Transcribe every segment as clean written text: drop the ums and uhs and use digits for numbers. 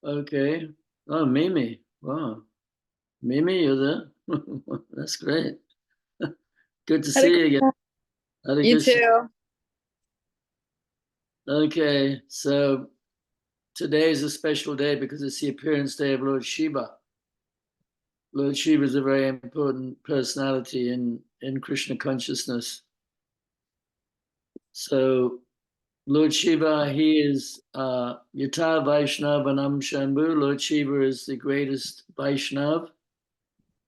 Okay. Oh, Mimi. Wow. Mimi, you're there? That's great. Good to see you again. You too. Okay, so today is a special day because it's the appearance day of Lord Shiva. Lord Shiva is a very important personality in Krishna consciousness. So Lord Shiva, he is Yata Vaishnavanam Shambhu. Lord Shiva is the greatest Vaishnav,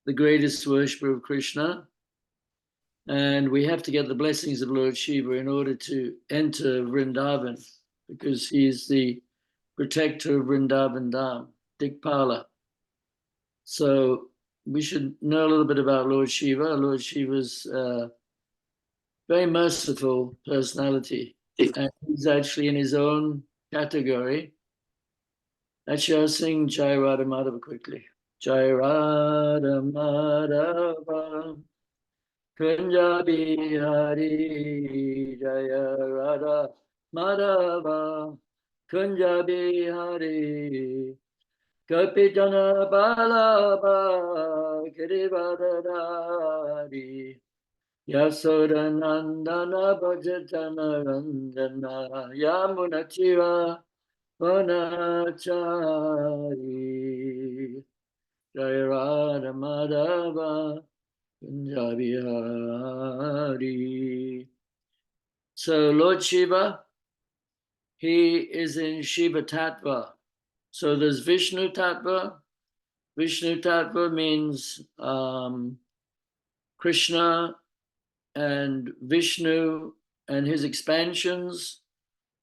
the greatest worshipper of Krishna. And we have to get the blessings of Lord Shiva in order to enter Vrindavan, because he is the protector of Vrindavan Dham, Dikpala. So we should know a little bit about Lord Shiva. Lord Shiva's very merciful personality, and he's actually in his own category. Actually, I'll sing Jai Radha Madhava quickly. Jai Radha Madhava Kunjabi Hari Jaya Radha Madhava Kunjabi Hari Kapitana Balaba Kirivadari Yasodanandana Bhajatana Randana Yamunachiva Vanachari Jaya Radha Madhava Punjabi Hari. So Lord Shiva, he is in Shiva Tattva. So there's Vishnu Tattva. Vishnu Tattva means Krishna and Vishnu and his expansions.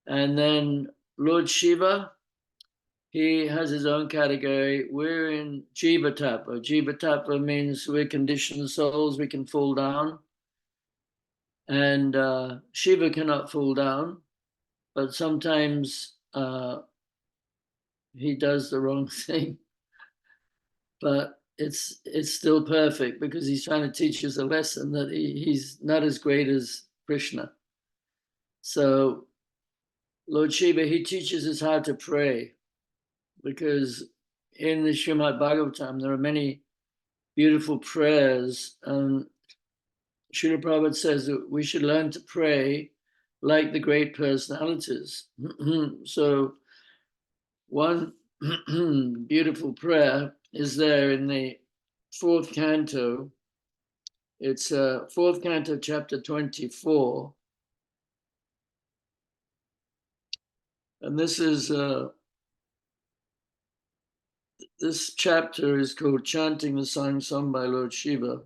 And then Lord Shiva, he has his own category. We're in Jiva Tattva. Jiva Tattva means we're conditioned souls, we can fall down. And Shiva cannot fall down, but sometimes he does the wrong thing. But it's still perfect because he's trying to teach us a lesson that he's not as great as Krishna. So Lord Shiva, he teaches us how to pray, because in the Srimad Bhagavatam there are many beautiful prayers, and Srila Prabhupada says that we should learn to pray like the great personalities. So one beautiful prayer is there in the fourth canto. It's fourth canto, chapter 24. And this is this chapter is called Chanting the Song Sung by Lord Shiva.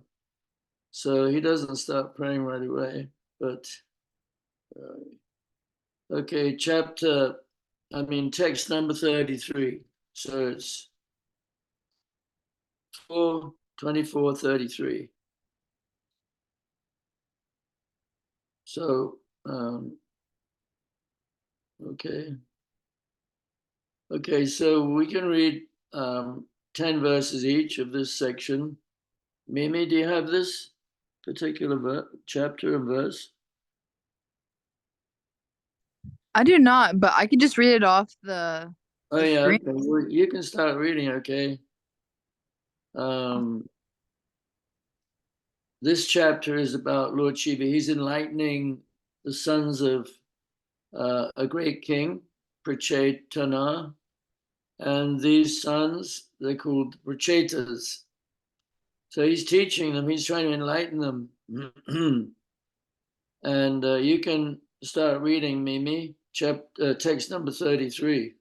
So he doesn't start praying right away, but okay, text number 33. So it's 4:24:33. So, okay. Okay, so we can read 10 verses each of this section. Mimi, do you have this particular chapter and verse? I do not, but I could just read it off the Yeah, screen. okay. Well, you can start reading, okay? This chapter is about Lord Shiva. He's enlightening the sons of a great king, Prachetana, and these sons, they're called Prachetas. So he's teaching them, he's trying to enlighten them. And you can start reading, Mimi, text number 33.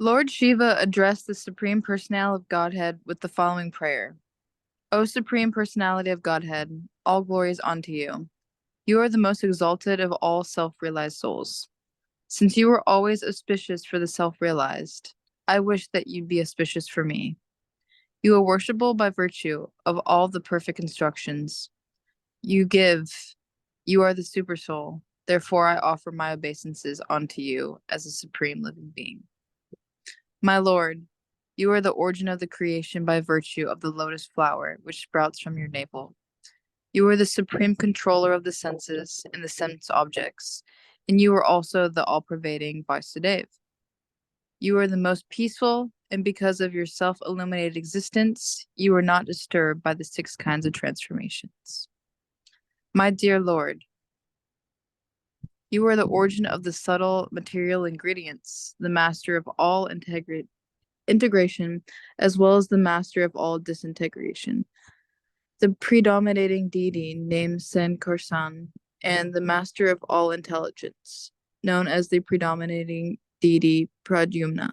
Lord Shiva addressed the Supreme Personality of Godhead with the following prayer. O Supreme Personality of Godhead, all glories unto you. You are the most exalted of all self-realized souls. Since you are always auspicious for the self-realized, I wish that you'd be auspicious for me. You are worshipable by virtue of all the perfect instructions you give. You are the super soul. Therefore, I offer my obeisances unto you as a supreme living being. My Lord, you are the origin of the creation by virtue of the lotus flower which sprouts from your navel. You are the supreme controller of the senses and the sense objects, and you are also the all-pervading Vasudev. You are the most peaceful, and because of your self-illuminated existence, you are not disturbed by the 6 kinds of transformations. My dear Lord, you are the origin of the subtle material ingredients, the master of all integration, as well as the master of all disintegration, the predominating deity named Sankarsan, and the master of all intelligence, known as the predominating deity Pradyumna.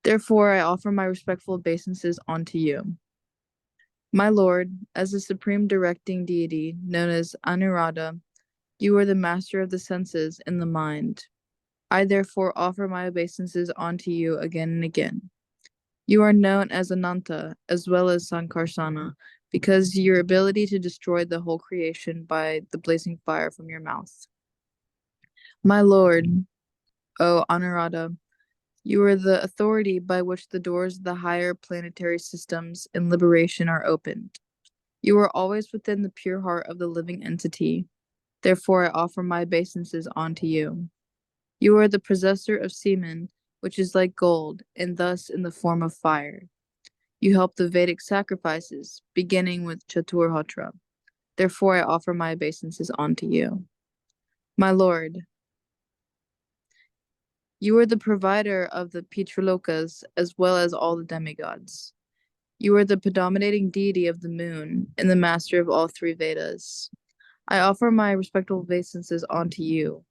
Therefore, I offer my respectful obeisances unto you. My Lord, as the supreme directing deity, known as Anuradha, you are the master of the senses and the mind. I therefore offer my obeisances unto you again and again. You are known as Ananta as well as Sankarsana, because your ability to destroy the whole creation by the blazing fire from your mouth. My Lord, O Anuradha, you are the authority by which the doors of the higher planetary systems and liberation are opened. You are always within the pure heart of the living entity. Therefore, I offer my obeisances unto you. You are the possessor of semen, which is like gold, and thus in the form of fire. You help the Vedic sacrifices, beginning with Chaturhotra. Therefore, I offer my obeisances unto you. My Lord, you are the provider of the Pitralokas as well as all the demigods. You are the predominating deity of the moon and the master of all 3 Vedas. I offer my respectful obeisances unto you,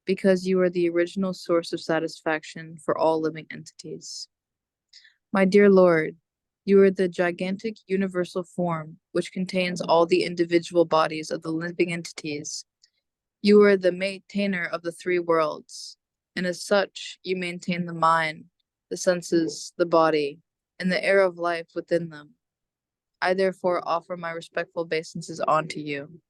because you are the original source of satisfaction for all living entities. My dear Lord, you are the gigantic universal form which contains all the individual bodies of the living entities. You are the maintainer of the 3 worlds, and as such, you maintain the mind, the senses, the body, and the air of life within them. I therefore offer my respectful obeisances unto you.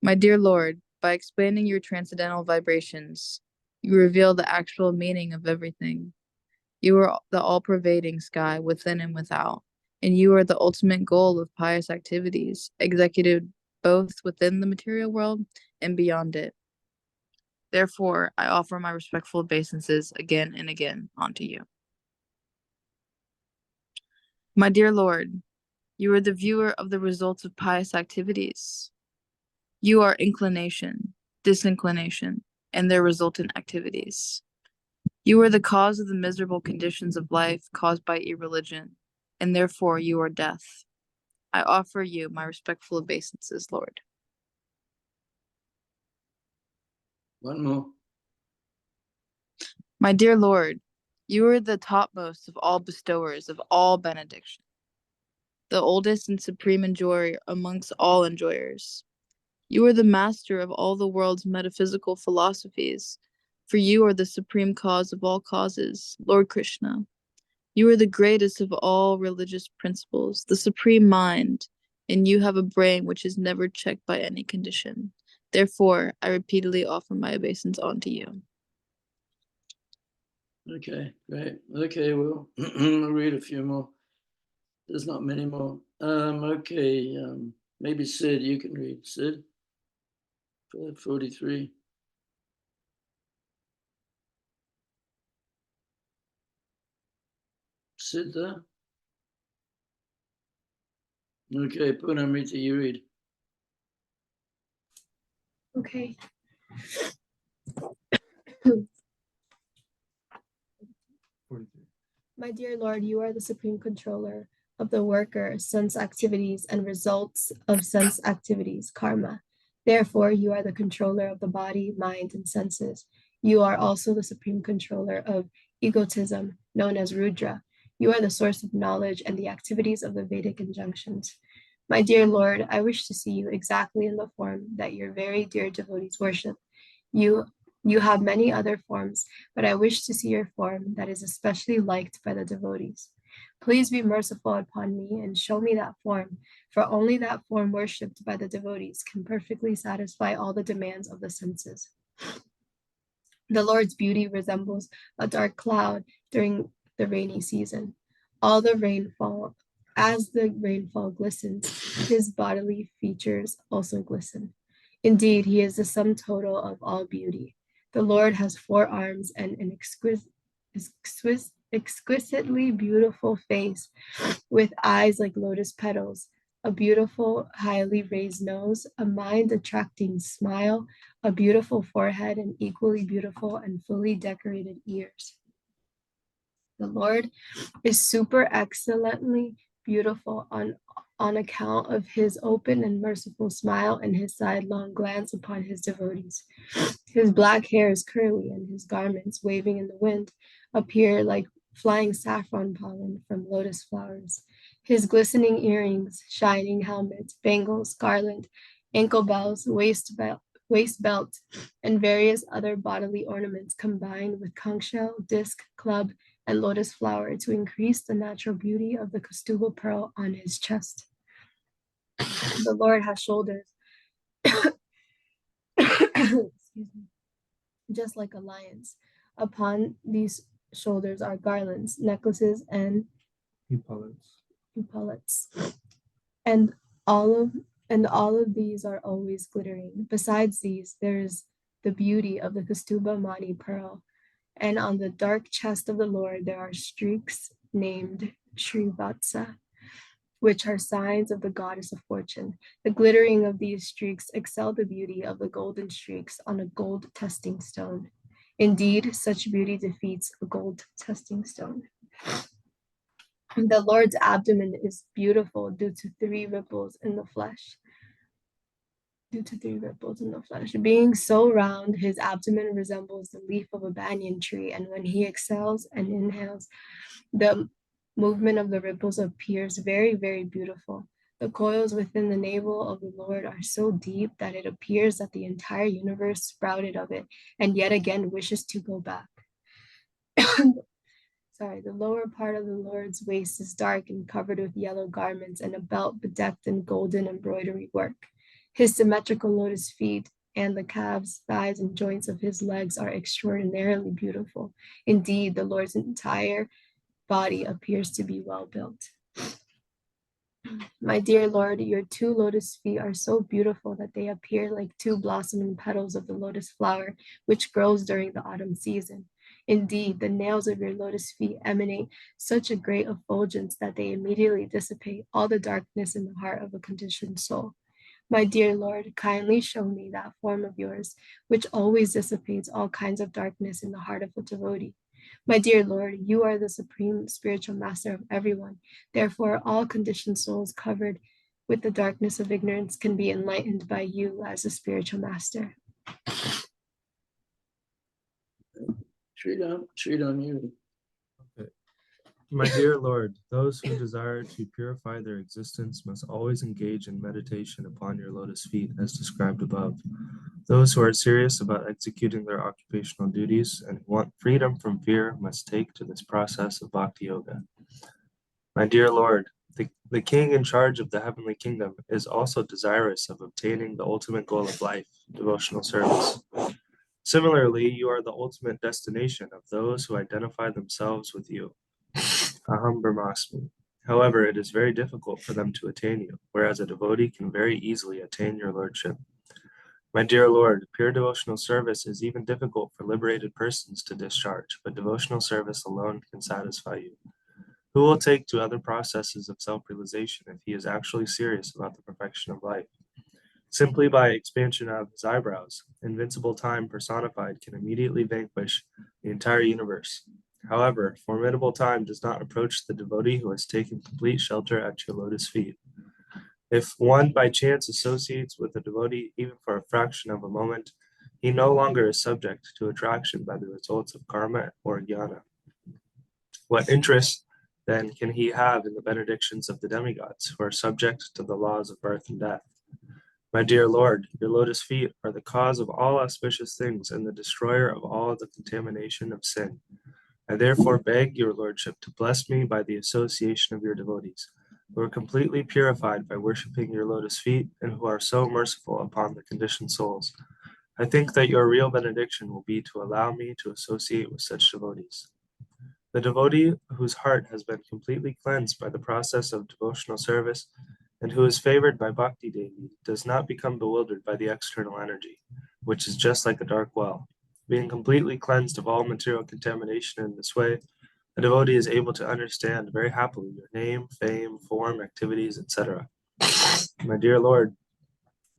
My dear Lord, by expanding your transcendental vibrations, you reveal the actual meaning of everything. You are the all-pervading sky within and without, and you are the ultimate goal of pious activities, executed both within the material world and beyond it. Therefore, I offer my respectful obeisances again and again unto you. My dear Lord, you are the viewer of the results of pious activities. You are inclination, disinclination, and their resultant activities. You are the cause of the miserable conditions of life caused by irreligion, and therefore you are death. I offer you my respectful obeisances, Lord. One more. My dear Lord, you are the topmost of all bestowers of all benediction, the oldest and supreme enjoyer amongst all enjoyers. You are the master of all the world's metaphysical philosophies, for you are the supreme cause of all causes, Lord Krishna. You are the greatest of all religious principles, the supreme mind, and you have a brain which is never checked by any condition. Therefore, I repeatedly offer my obeisance unto you. Okay, great. Okay, we'll read a few more. There's not many more. Okay, maybe Sid, you can read. Sid, 43. Sid there? Okay, Punamrita, you read. Okay. My dear Lord, you are the supreme controller of the worker, sense activities, and results of sense activities, karma. Therefore, you are the controller of the body, mind, and senses. You are also the supreme controller of egotism, known as Rudra. You are the source of knowledge and the activities of the Vedic injunctions. My dear Lord, I wish to see you exactly in the form that your very dear devotees worship. You have many other forms, but I wish to see your form that is especially liked by the devotees. Please be merciful upon me and show me that form, for only that form worshipped by the devotees can perfectly satisfy all the demands of the senses. The Lord's beauty resembles a dark cloud during the rainy season. All the rainfall As the rainfall glistens, his bodily features also glisten. Indeed, he is the sum total of all beauty. The Lord has 4 arms and an exquisitely beautiful face with eyes like lotus petals, a beautiful, highly raised nose, a mind-attracting smile, a beautiful forehead, and equally beautiful and fully decorated ears. The Lord is super excellently beautiful on account of his open and merciful smile and his sidelong glance upon his devotees. His black hair is curly, and his garments, waving in the wind, appear like flying saffron pollen from lotus flowers. His glistening earrings, shining helmet, bangles, garland, ankle bells, waist belt, and various other bodily ornaments combine with conch shell, disc, club, and lotus flower to increase the natural beauty of the Kaustubha pearl on his chest. The Lord has shoulders, excuse me, just like a lion's. Upon these shoulders are garlands, necklaces, and epaulets, and all of these are always glittering. Besides these, there is the beauty of the Kaustubha Mani pearl, and on the dark chest of the Lord there are streaks named Srivatsa, which are signs of the goddess of fortune. The glittering of these streaks excel the beauty of the golden streaks on a gold testing stone. Indeed, such beauty defeats a gold testing stone. The Lord's abdomen is beautiful due to 3 ripples in the flesh. Being so round, his abdomen resembles the leaf of a banyan tree, and when he exhales and inhales, the movement of the ripples appears very, very beautiful. The coils within the navel of the Lord are so deep that it appears that the entire universe sprouted of it, and yet again wishes to go back. The lower part of the Lord's waist is dark and covered with yellow garments and a belt bedecked in golden embroidery work. His symmetrical lotus feet and the calves, thighs, and joints of his legs are extraordinarily beautiful. Indeed, the Lord's entire body appears to be well built. My dear Lord, your 2 lotus feet are so beautiful that they appear like 2 blossoming petals of the lotus flower, which grows during the autumn season. Indeed, the nails of your lotus feet emanate such a great effulgence that they immediately dissipate all the darkness in the heart of a conditioned soul. My dear Lord, kindly show me that form of yours, which always dissipates all kinds of darkness in the heart of a devotee. My dear Lord, you are the supreme spiritual master of everyone. Therefore, all conditioned souls covered with the darkness of ignorance can be enlightened by you as a spiritual master. Sridham, you. Okay. My dear Lord, those who desire to purify their existence must always engage in meditation upon your lotus feet as described above. Those who are serious about executing their occupational duties and who want freedom from fear must take to this process of bhakti yoga. My dear Lord, the king in charge of the heavenly kingdom is also desirous of obtaining the ultimate goal of life, devotional service. Similarly, you are the ultimate destination of those who identify themselves with you. Aham Brahmasmi. However, it is very difficult for them to attain you, whereas a devotee can very easily attain your lordship. My dear Lord, pure devotional service is even difficult for liberated persons to discharge, but devotional service alone can satisfy you. Who will take to other processes of self-realization if he is actually serious about the perfection of life? Simply by expansion of his eyebrows, invincible time personified can immediately vanquish the entire universe. However, formidable time does not approach the devotee who has taken complete shelter at your lotus feet. If one by chance associates with a devotee even for a fraction of a moment, he no longer is subject to attraction by the results of karma or jnana. What interest then can he have in the benedictions of the demigods who are subject to the laws of birth and death? My dear Lord, your lotus feet are the cause of all auspicious things and the destroyer of all the contamination of sin. I therefore beg your lordship to bless me by the association of your devotees, who are completely purified by worshiping your lotus feet and who are so merciful upon the conditioned souls. I think that your real benediction will be to allow me to associate with such devotees. The devotee whose heart has been completely cleansed by the process of devotional service and who is favored by Bhakti Devi does not become bewildered by the external energy, which is just like a dark well. Being completely cleansed of all material contamination in this way, a devotee is able to understand very happily your name, fame, form, activities, etc. My dear Lord,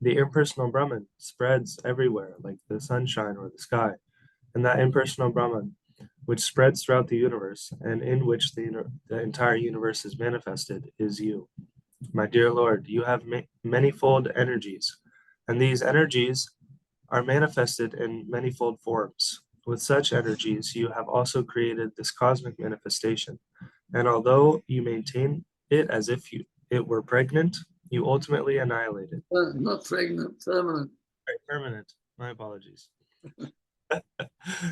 the impersonal Brahman spreads everywhere like the sunshine or the sky, and that impersonal Brahman, which spreads throughout the universe and in which the entire universe is manifested, is you. My dear Lord, you have manifold energies, and these energies are manifested in manifold forms. With such energies, you have also created this cosmic manifestation, and although you maintain it as if it were pregnant, you ultimately annihilate it. Not pregnant, permanent. Right, permanent. My apologies.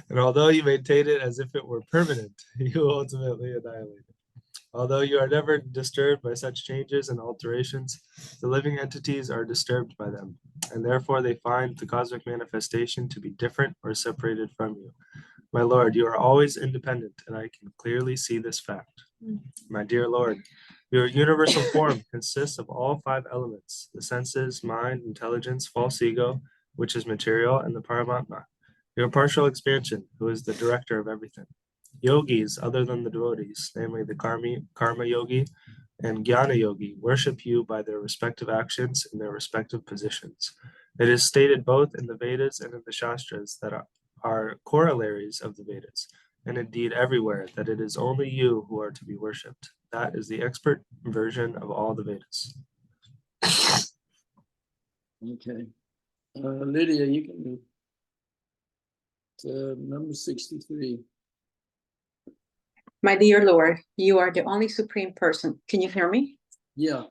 And although you maintain it as if it were permanent, you ultimately annihilate it. Although you are never disturbed by such changes and alterations, the living entities are disturbed by them, and therefore they find the cosmic manifestation to be different or separated from you. My Lord, you are always independent, and I can clearly see this fact. My dear Lord, your universal form consists of all 5 elements: the senses, mind, intelligence, false ego, which is material, and the Paramatma, your partial expansion, who is the director of everything. Yogis, other than the devotees, namely the karma yogi and jnana yogi, worship you by their respective actions in their respective positions. It is stated both in the Vedas and in the Shastras that are corollaries of the Vedas, and indeed everywhere, that it is only you who are to be worshipped. That is the expert version of all the Vedas. Okay. Lydia, you can do number 63. My dear Lord, you are the only supreme person. Can you hear me? Yeah.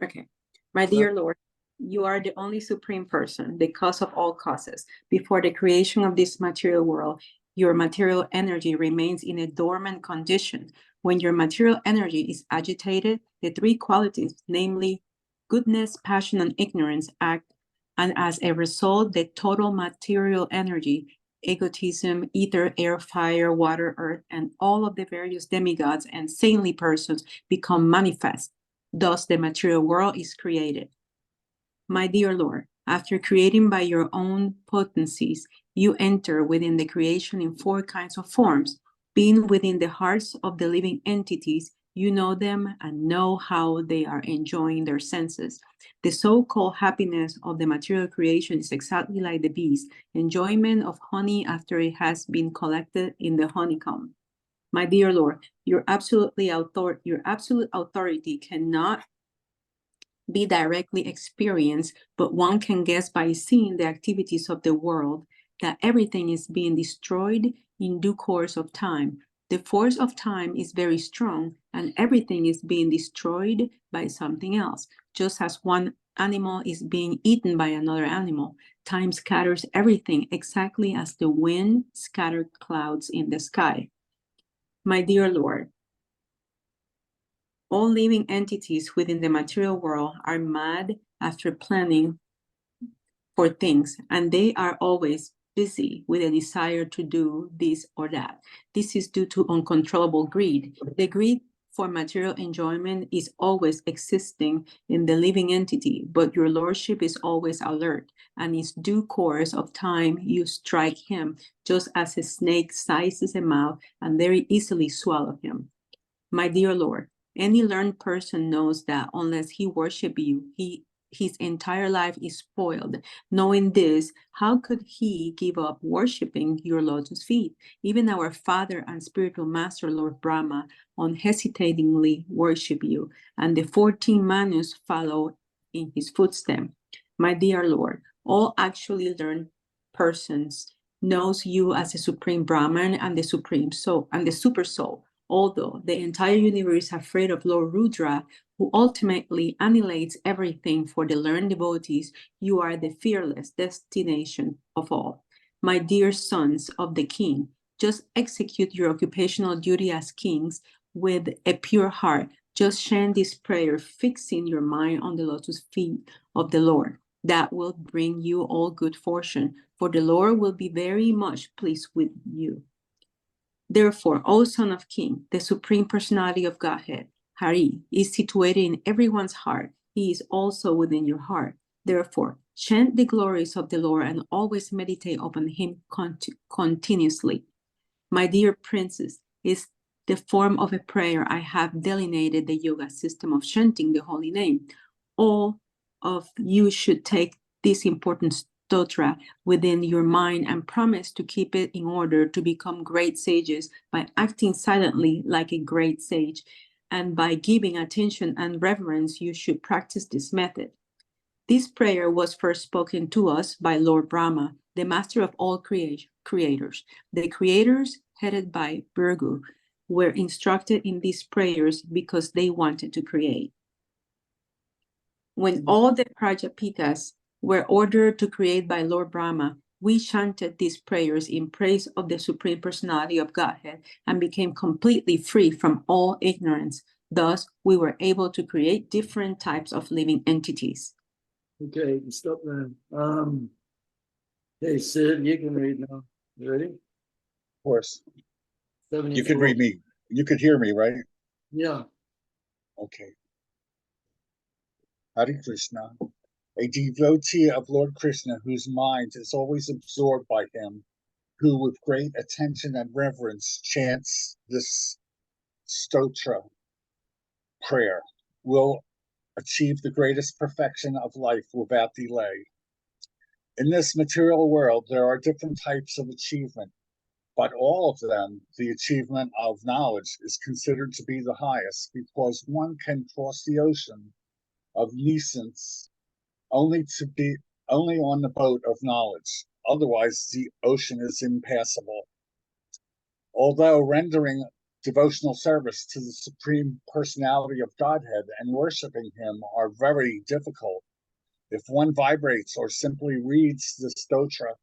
Okay. My dear Lord, you are the only supreme person, the cause of all causes. Before the creation of this material world, your material energy remains in a dormant condition. When your material energy is agitated, the 3 qualities, namely goodness, passion, and ignorance, act, and as a result, the total material energy, egotism, ether, air, fire, water, earth, and all of the various demigods and saintly persons become manifest. Thus, the material world is created. My dear Lord, after creating by your own potencies, you enter within the creation in 4 kinds of forms. Being within the hearts of the living entities, you know them and know how they are enjoying their senses. The so-called happiness of the material creation is exactly like the bee's enjoyment of honey after it has been collected in the honeycomb. My dear Lord, your absolute authority cannot be directly experienced, but one can guess by seeing the activities of the world that everything is being destroyed in due course of time. The force of time is very strong, and everything is being destroyed by something else. Just as one animal is being eaten by another animal, time scatters everything exactly as the wind scatters clouds in the sky. My dear Lord, all living entities within the material world are mad after planning for things, and they are always busy with a desire to do this or that. This is due to uncontrollable greed. The greed for material enjoyment is always existing in the living entity, but your lordship is always alert, and in due course of time you strike him, just as a snake sizes a mouth and very easily swallow him. My dear Lord, any learned person knows that unless he worship you, his entire life is spoiled. Knowing this, how could he give up worshiping your lotus feet? Even our father and spiritual master, Lord Brahma, unhesitatingly worship you, and the 14 Manus follow in his footsteps. My dear Lord, all actually learned persons knows you as the supreme Brahman and the supreme soul and the super soul. Although the entire universe is afraid of Lord Rudra, who ultimately annihilates everything for the learned devotees, you are the fearless destination of all. My dear sons of the king, just execute your occupational duty as kings with a pure heart. Just chant this prayer, fixing your mind on the lotus feet of the Lord. That will bring you all good fortune, for the Lord will be very much pleased with you. Therefore, O Son of King, the Supreme Personality of Godhead, Hari, is situated in everyone's heart. He is also within your heart. Therefore, chant the glories of the Lord and always meditate upon him continuously. My dear princess, is the form of a prayer I have delineated the yoga system of chanting the holy name. All of you should take this important stotra within your mind and promise to keep it in order to become great sages by acting silently like a great sage. And by giving attention and reverence, you should practice this method. This prayer was first spoken to us by Lord Brahma, the master of all creators. The creators, headed by Bhrigu, were instructed in these prayers because they wanted to create. When all the Prajapitas were ordered to create by Lord Brahma, we chanted these prayers in praise of the Supreme Personality of Godhead and became completely free from all ignorance. Thus, we were able to create different types of living entities. Okay, you can stop there. Hey, Sid, you can read now. You ready? Of course. 74. You could read me. You could hear me, right? Yeah. Okay. Hare Krishna. A devotee of Lord Krishna whose mind is always absorbed by him, who with great attention and reverence chants this stotra prayer, will achieve the greatest perfection of life without delay. In this material world, there are different types of achievement, but all of them, the achievement of knowledge is considered to be the highest because one can cross the ocean of nescience only on the boat of knowledge. Otherwise, the ocean is impassable. Although rendering devotional service to the Supreme Personality of Godhead and worshiping him are very difficult, if one vibrates or simply reads the stotra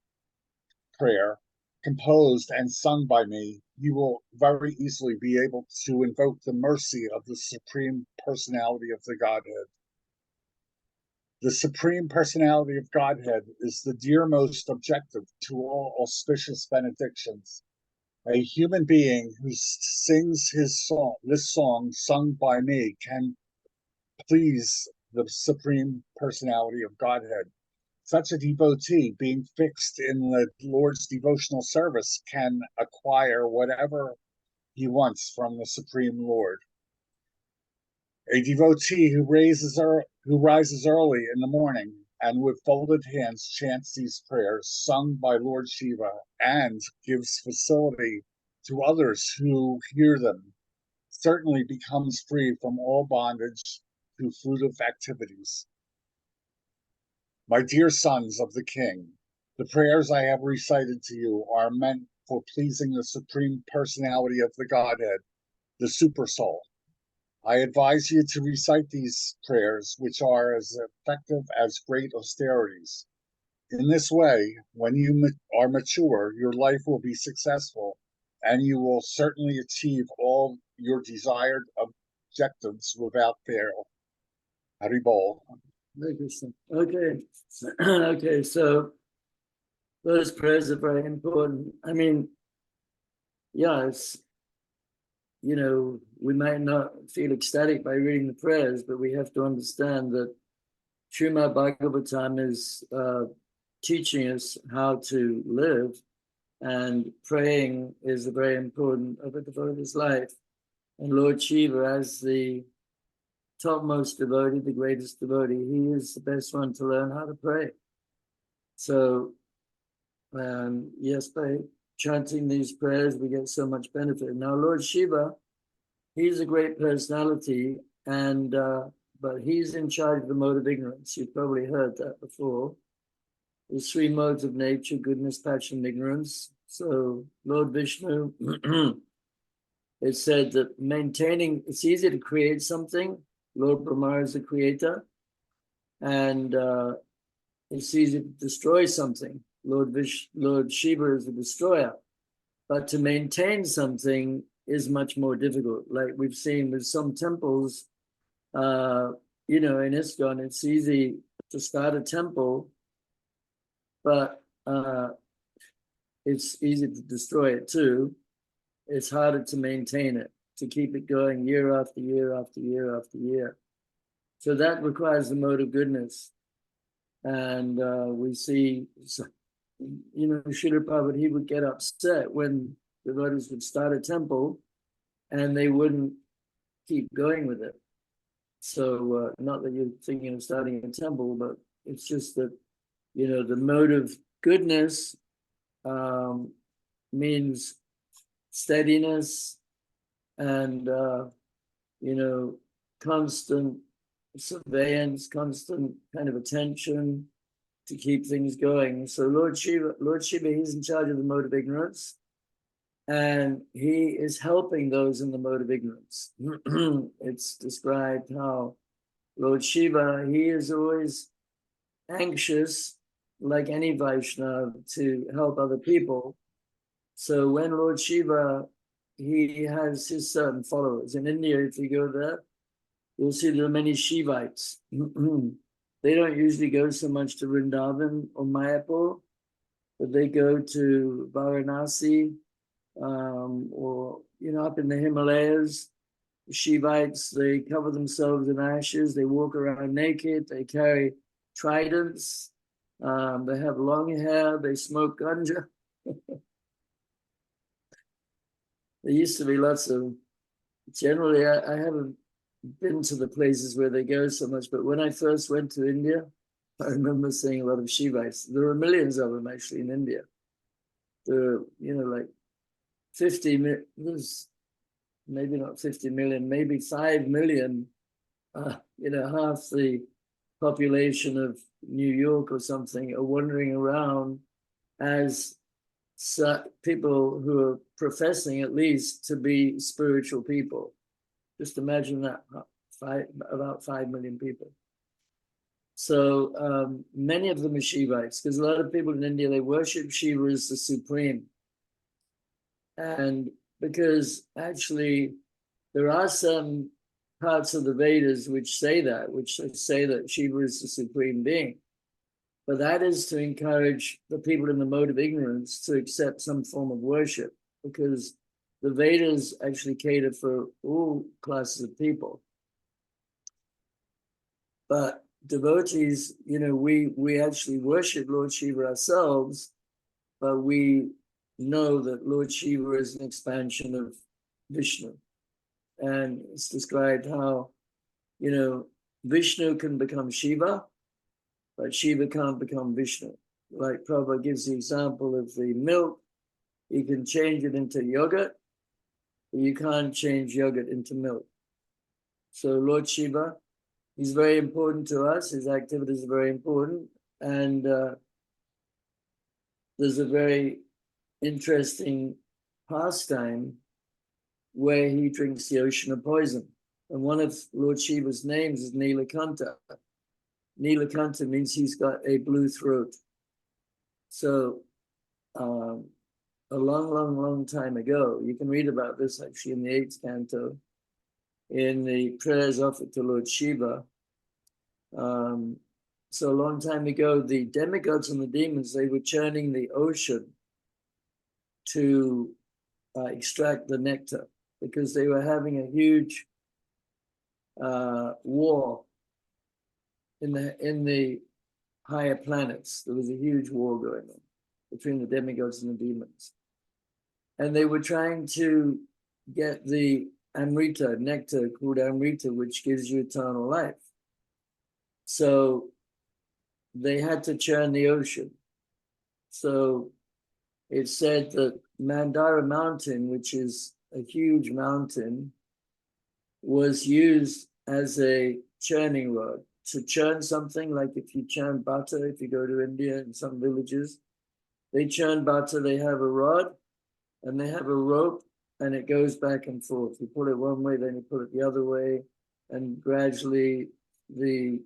prayer composed and sung by me, you will very easily be able to invoke the mercy of the Supreme Personality of the Godhead. The Supreme Personality of Godhead is the dearmost objective to all auspicious benedictions. A human being who sings this song sung by me, can please the Supreme Personality of Godhead. Such a devotee, being fixed in the Lord's devotional service, can acquire whatever he wants from the Supreme Lord. A devotee who rises early in the morning and with folded hands chants these prayers sung by Lord Siva and gives facility to others who hear them certainly becomes free from all bondage to fruitive activities. My dear sons of the King, the prayers I have recited to you are meant for pleasing the Supreme Personality of the Godhead, the Super Soul. I advise you to recite these prayers, which are as effective as great austerities. In this way, when you are mature, your life will be successful, and you will certainly achieve all your desired objectives without fail. Haribol. Okay. Okay, so those prayers are very important. I mean, yeah, it's, you know, we might not feel ecstatic by reading the prayers, but we have to understand that Srimad Bhagavatam is teaching us how to live, and praying is a very important of a devotee's life. And Lord Shiva, as the topmost devotee, the greatest devotee, he is the best one to learn how to pray. So, yes, by chanting these prayers, we get so much benefit. Now, Lord Shiva, he's a great personality, and but he's in charge of the mode of ignorance. You've probably heard that before. There's three modes of nature: goodness, passion, ignorance. So, Lord Vishnu, it said that it's easy to create something. Lord Brahma is the creator, and it's easy to destroy something. Lord Shiva is the destroyer, but to maintain something is much more difficult. Like we've seen with some temples, you know, in ISKCON, it's easy to start a temple, but it's easy to destroy it too. it's harder to maintain it, to keep it going year after year after year after year. So that requires the mode of goodness. And we see, you know, Srila Prabhupada, he would get upset when devotees would start a temple and they wouldn't keep going with it. So not that you're thinking of starting a temple, but it's just that, you know, the mode of goodness means steadiness and, you know, constant surveillance, constant kind of attention to keep things going. So Lord Shiva, he's in charge of the mode of ignorance, and he is helping those in the mode of ignorance. It's described how Lord Shiva, he is always anxious, like any Vaishnava, to help other people. So when Lord Shiva, he has his certain followers. In India, if you go there, you'll see there are many Shivites. They don't usually go so much to Vrindavan or Mayapur, but they go to Varanasi, or, you know, up in the Himalayas. Shivites, they cover themselves in ashes, they walk around naked, they carry tridents, they have long hair, they smoke ganja. There used to be lots of, generally, I haven't been to the places where they go so much, but when I first went to India, I remember seeing a lot of Shivites. There are millions of them actually in India. There are, you know, like 50, there's maybe not 50 million, maybe 5 million, you know, half the population of New York or something are wandering around as people who are professing at least to be spiritual people. Just imagine that, about 5 million people. So many of them are Shivites, because a lot of people in India, they worship Shiva as the supreme. And because actually there are some parts of the Vedas which say that Shiva is the supreme being. But that is to encourage the people in the mode of ignorance to accept some form of worship, because the Vedas actually cater for all classes of people. But devotees, you know, we actually worship Lord Shiva ourselves, but we know that Lord Shiva is an expansion of Vishnu. And it's described how, you know, Vishnu can become Shiva, but Shiva can't become Vishnu. Like Prabhupada gives the example of the milk, you can change it into yogurt, but you can't change yogurt into milk. So Lord Shiva, he's very important to us, his activities are very important, and there's a very interesting pastime where he drinks the ocean of poison. And one of Lord Shiva's names is Nilakanta. Nilakanta means he's got a blue throat. So a long time ago, you can read about this actually in the 8th canto, in the prayers offered to Lord Shiva. So a long time ago, the demigods and the demons, they were churning the ocean to extract the nectar, because they were having a huge war in the higher planets. There was a huge war going on between the demigods and the demons. And they were trying to get the Amrita, nectar called Amrita, which gives you eternal life. So they had to churn the ocean. So it's said that Mandara Mountain, which is a huge mountain, was used as a churning rod to churn something. Like if you churn butter, if you go to India in some villages, they churn butter, they have a rod and they have a rope, and it goes back and forth. You pull it one way, then you pull it the other way, and gradually the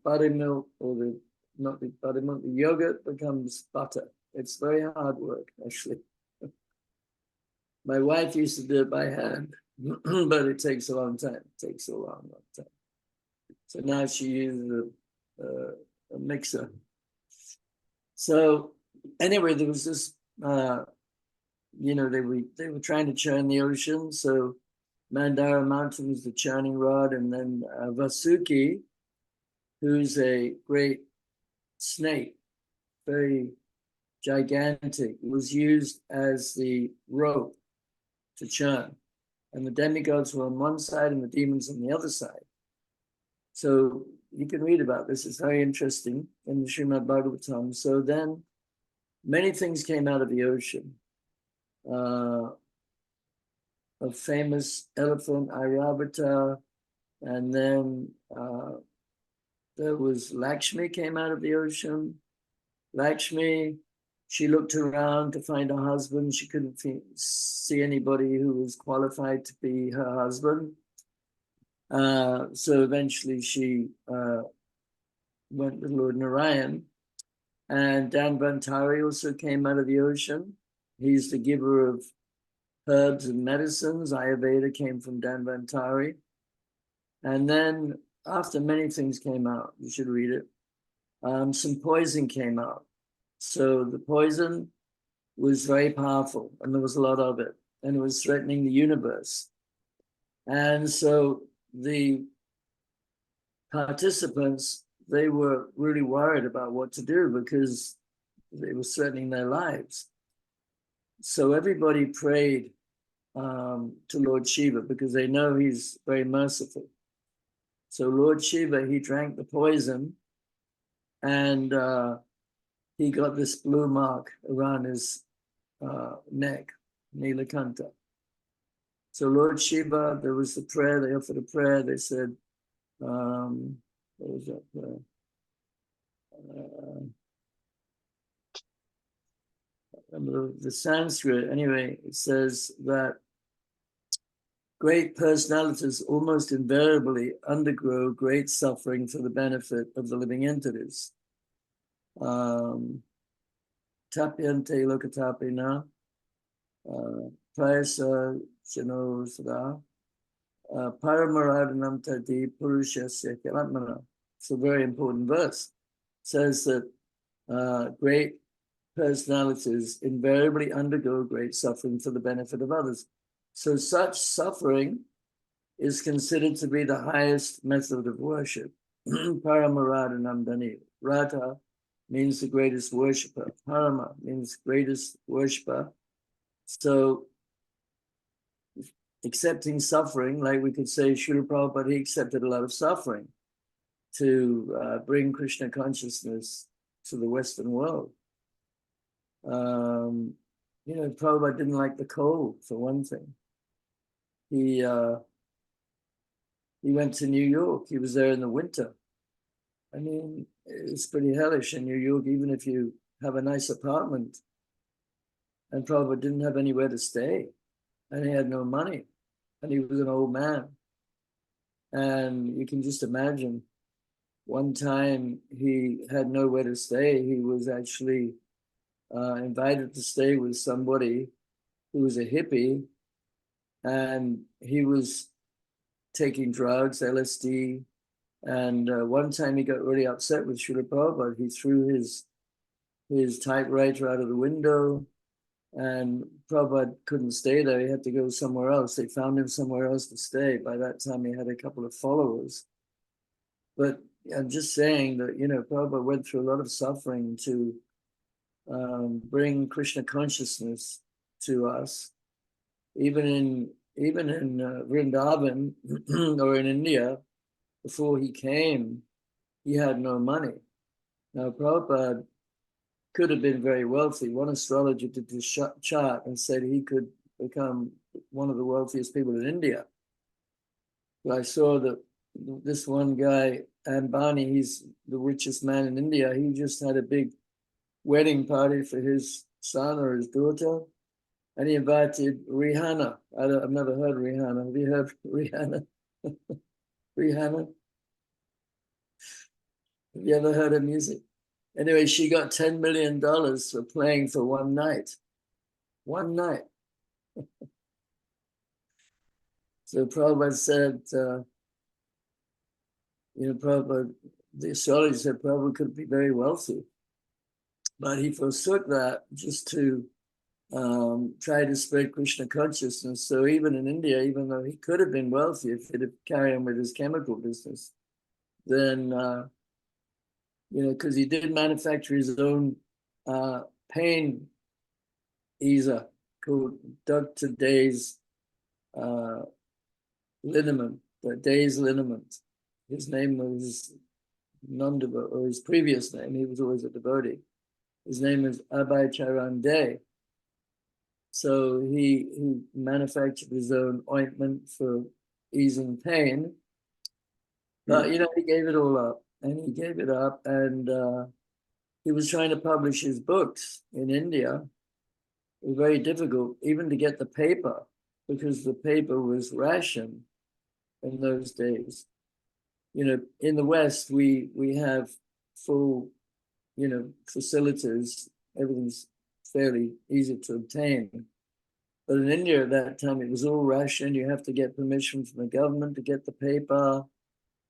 buttermilk, or not the buttermilk, the yogurt becomes butter. It's very hard work, actually. My wife used to do it by hand, but it takes a long time. It takes a long time. So now she uses a mixer. So anyway, there was this they were trying to churn the ocean. So Mandara Mountain was the churning rod, and then Vasuki, who's a great snake, very gigantic, was used as the rope to churn. And the demigods were on one side and the demons on the other side. So you can read about this. It's very interesting in the Srimad Bhagavatam. So then many things came out of the ocean. A famous elephant, Airavata, and then there was Lakshmi came out of the ocean. Lakshmi, she looked around to find a husband. She couldn't see anybody who was qualified to be her husband. So eventually she went with Lord Narayan. And Danvantari also came out of the ocean. He's the giver of herbs and medicines. Ayurveda came from Danvantari. And then after many things came out, you should read it, some poison came out. So the poison was very powerful, and there was a lot of it, and it was threatening the universe. And so the participants, they were really worried about what to do because it was threatening their lives. So everybody prayed to Lord Shiva because they know he's very merciful. So Lord Shiva, he drank the poison, and he got this blue mark around his neck, Nilakanta. So Lord Shiva, there was the prayer, they offered a prayer, they said, what was that prayer? The Sanskrit, anyway, it says that great personalities almost invariably undergo great suffering for the benefit of the living entities. Tapyante lokatapina, prayasa chano sada, paramaradhanam tadi purushasya kilatmana. It's a very important verse. It says that great personalities invariably undergo great suffering for the benefit of others. So such suffering is considered to be the highest method of worship. Paramaradhanam dani. Radha means the greatest worshipper. Parama means greatest worshipper. So accepting suffering, like we could say Srila Prabhupada, he accepted a lot of suffering to bring Krishna consciousness to the Western world. Prabhupada didn't like the cold, for one thing. He went to New York. He was there in the winter. I mean, it's pretty hellish in New York, even if you have a nice apartment. And Prabhupada didn't have anywhere to stay, and he had no money, and he was an old man. And you can just imagine, one time he had nowhere to stay. He was actually invited to stay with somebody who was a hippie, and he was taking drugs, LSD. And one time he got really upset with Srila Prabhupada. He threw his typewriter out of the window, and Prabhupada couldn't stay there. He had to go somewhere else. They found him somewhere else to stay. By that time, he had a couple of followers. But I'm just saying that, Prabhupada went through a lot of suffering to bring Krishna consciousness to us. Even in Vrindavan or in India, before he came, he had no money. Now, Prabhupada could have been very wealthy. One astrologer did this chart and said he could become one of the wealthiest people in India. But I saw that this one guy, Ambani, he's the richest man in India. He just had a big wedding party for his son or his daughter, and he invited Rihanna. I've never heard Rihanna. Have you heard Rihanna? Rihanna? Have you ever heard her music? Anyway, she got $10 million for playing for one night. One night. So Prabhupada said, Prabhupada, the astrologer said Prabhupada could be very wealthy. But he forsook that just to try to spread Krishna consciousness. So even in India, even though he could have been wealthy if he'd have carried on with his chemical business, then, because he did manufacture his own pain easer called Dr. Day's liniment, Day's liniment. His name was non-devotee, or his previous name, he was always a devotee. His name is Abhay Charan Day. So he manufactured his own ointment for easing pain. But, he gave it all up, and he gave it up, and he was trying to publish his books in India. It was very difficult, even to get the paper, because the paper was rationed in those days. In the West, we have full, facilities. Everything's fairly easy to obtain. But in India at that time, it was all rationed. You have to get permission from the government to get the paper.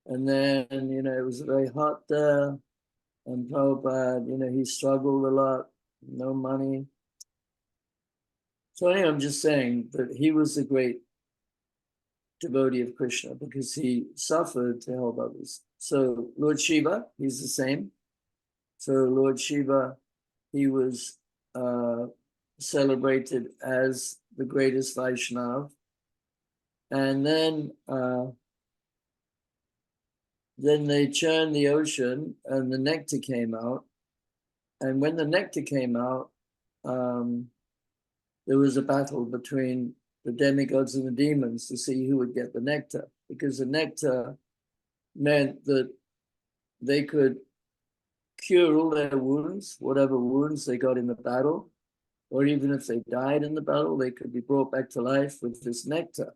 And then, it was very hot there. And Prabhupada, he struggled a lot, no money. So anyway, I'm just saying that he was a great devotee of Krishna because he suffered to help others. So Lord Shiva, he's the same. So Lord Shiva, he was celebrated as the greatest Vaishnav. And then they churned the ocean and the nectar came out. And when the nectar came out, there was a battle between the demigods and the demons to see who would get the nectar, because the nectar meant that they could cure all their wounds, whatever wounds they got in the battle, or even if they died in the battle, they could be brought back to life with this nectar.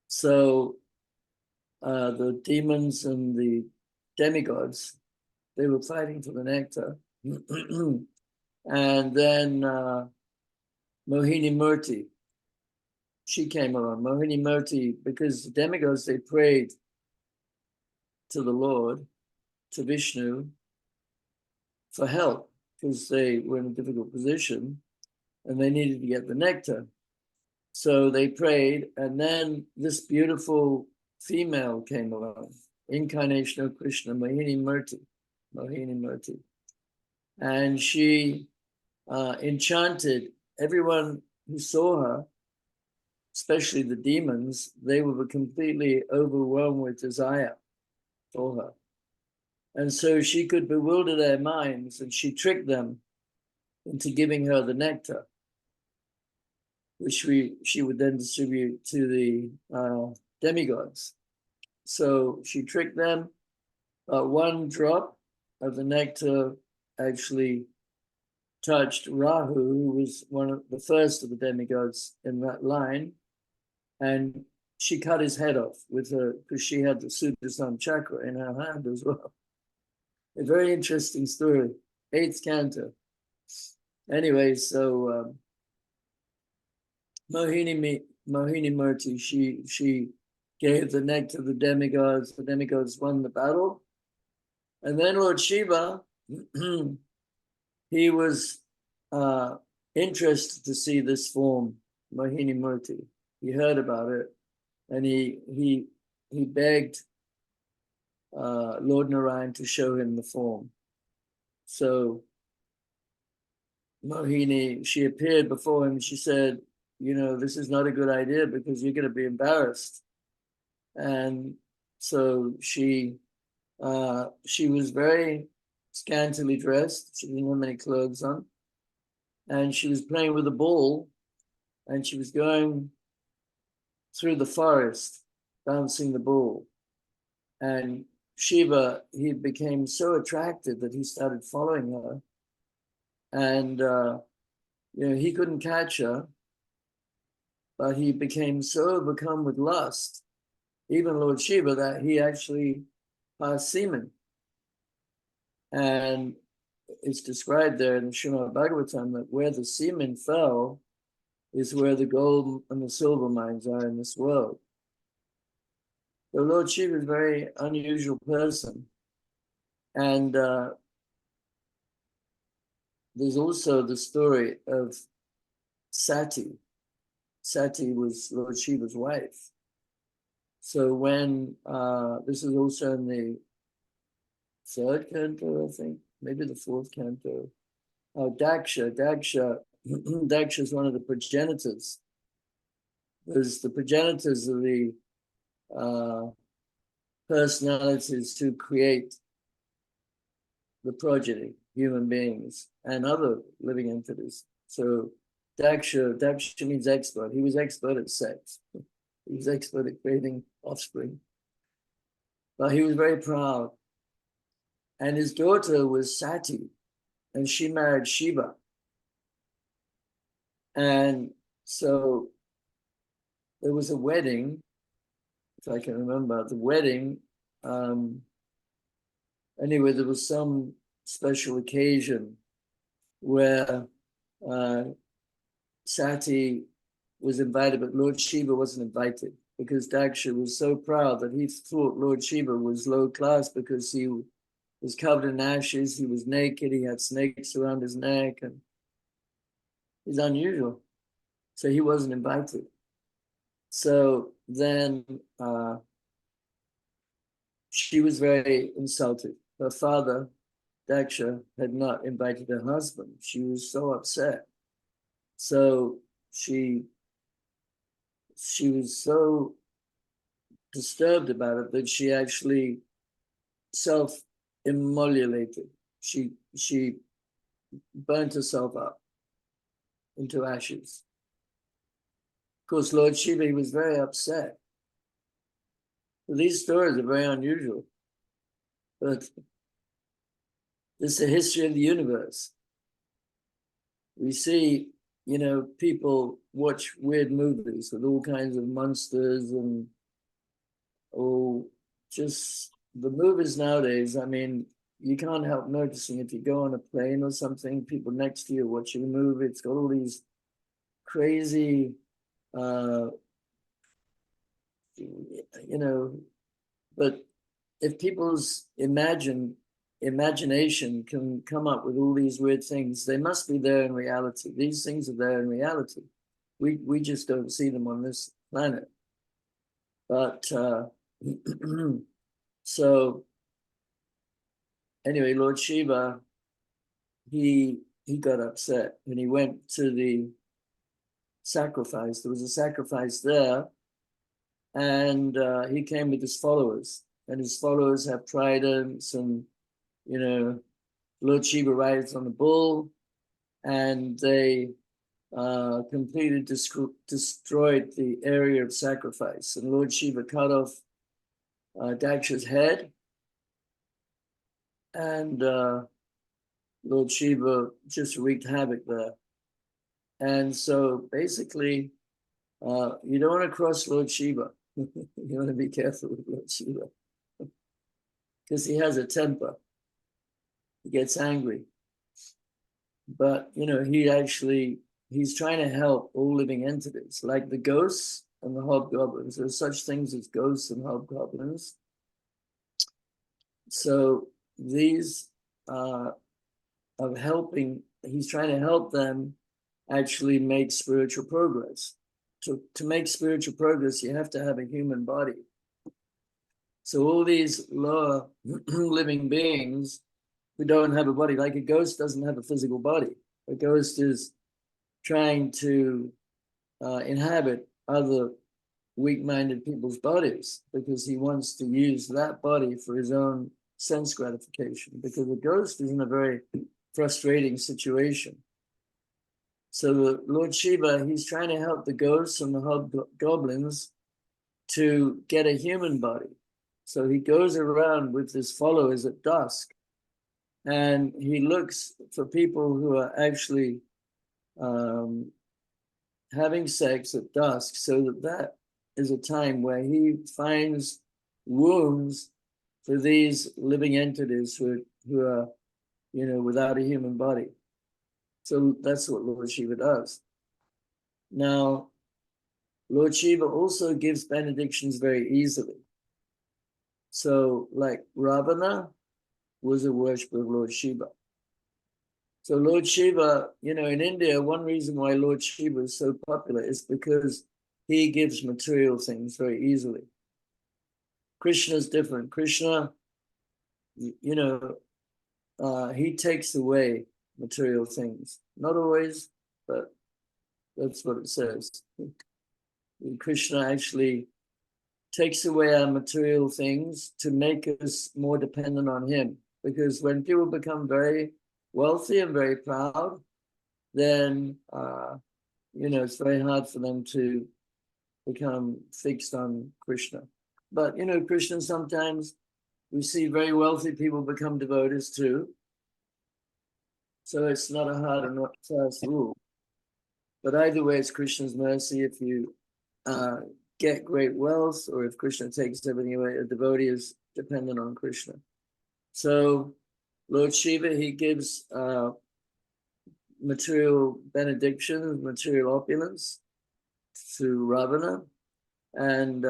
So the demons and the demigods, they were fighting for the nectar. And then Mohini Murti, she came along. Mohini Murti, because the demigods, they prayed to the Lord, to Vishnu, for help, because they were in a difficult position and they needed to get the nectar. So they prayed, and then this beautiful female came along, incarnation of Krishna, Mohini Murti. And she enchanted everyone who saw her, especially the demons. They were completely overwhelmed with desire for her. And so she could bewilder their minds, and she tricked them into giving her the nectar, which she would then distribute to the demigods. So she tricked them. One drop of the nectar actually touched Rahu, who was one of the first of the demigods in that line, and she cut his head off with her, because she had the Sudarshan chakra in her hand as well. A very interesting story, 8th canto. Anyway, so Mohini Murti, she gave the nectar to the demigods won the battle. And then Lord Shiva, he was interested to see this form, Mohini Murti. He heard about it, and he begged Lord Narayan to show him the form. So Mohini, she appeared before him and she said, this is not a good idea because you're going to be embarrassed. And so she was very scantily dressed. She didn't have many clothes on. And she was playing with a ball, and she was going through the forest, bouncing the ball. And Shiva, he became so attracted that he started following her. And, he couldn't catch her, but he became so overcome with lust, even Lord Shiva, that he actually passed semen. And it's described there in the Srimad Bhagavatam that where the semen fell is where the gold and the silver mines are in this world. The Lord Shiva is a very unusual person. And there's also the story of Sati. Sati was Lord Shiva's wife. So when, this is also in the third canto, I think, maybe the fourth canto. Daksha is one of the progenitors. There's the progenitors of the personalities who create the progeny, human beings, and other living entities. So Daksha means expert. He was expert at sex. He was expert at creating offspring. But he was very proud. And his daughter was Sati, and she married Shiva. And so there was a wedding, if I can remember, the wedding. Anyway, there was some special occasion where Sati was invited, but Lord Shiva wasn't invited because Daksha was so proud that he thought Lord Shiva was low class because he was covered in ashes, he was naked, he had snakes around his neck, and he's unusual. So he wasn't invited. So then she was very insulted. Her father, Daksha, had not invited her husband. She was so upset. So she was so disturbed about it that she actually self-immolated. She burnt herself up into ashes. Of course, Lord Shiva was very upset. These stories are very unusual, but this is the history of the universe. We see, people watch weird movies with all kinds of monsters and just the movies nowadays. I mean, you can't help noticing if you go on a plane or something, people next to you watching a movie, it's got all these crazy, but if people's imagination can come up with all these weird things, they must be there in reality. These things are there in reality. We just don't see them on this planet. But so anyway, Lord Shiva, he got upset and he went to the sacrifice. There was a sacrifice there, and he came with his followers, and his followers have tridents, and Lord Shiva rides on the bull, and they completely destroyed the area of sacrifice. And Lord Shiva cut off Daksha's head, and Lord Shiva just wreaked havoc there. And so basically, you don't want to cross Lord Shiva. You want to be careful with Lord Shiva because he has a temper. He gets angry. But, he's trying to help all living entities, like the ghosts and the hobgoblins. There's such things as ghosts and hobgoblins. So these of helping, he's trying to help them actually make spiritual progress. To make spiritual progress, you have to have a human body. So all these lower living beings who don't have a body, like a ghost doesn't have a physical body. A ghost is trying to inhabit other weak-minded people's bodies because he wants to use that body for his own sense gratification, because a ghost is in a very frustrating situation. So the Lord Shiva, he's trying to help the ghosts and the hobgoblins to get a human body. So he goes around with his followers at dusk, and he looks for people who are actually having sex at dusk, so that is a time where he finds wombs for these living entities who are, without a human body. So that's what Lord Shiva does. Now, Lord Shiva also gives benedictions very easily. So like Ravana was a worshiper of Lord Shiva. So Lord Shiva, in India, one reason why Lord Shiva is so popular is because he gives material things very easily. Krishna is different. Krishna, he takes away material things. Not always, but that's what it says. Krishna actually takes away our material things to make us more dependent on him. Because when people become very wealthy and very proud, then, it's very hard for them to become fixed on Krishna. But, Krishna, sometimes we see very wealthy people become devotees too. So it's not a hard or not fast rule. But either way, it's Krishna's mercy. If you get great wealth, or if Krishna takes everything away, a devotee is dependent on Krishna. So Lord Shiva, he gives material benedictions, material opulence to Ravana. And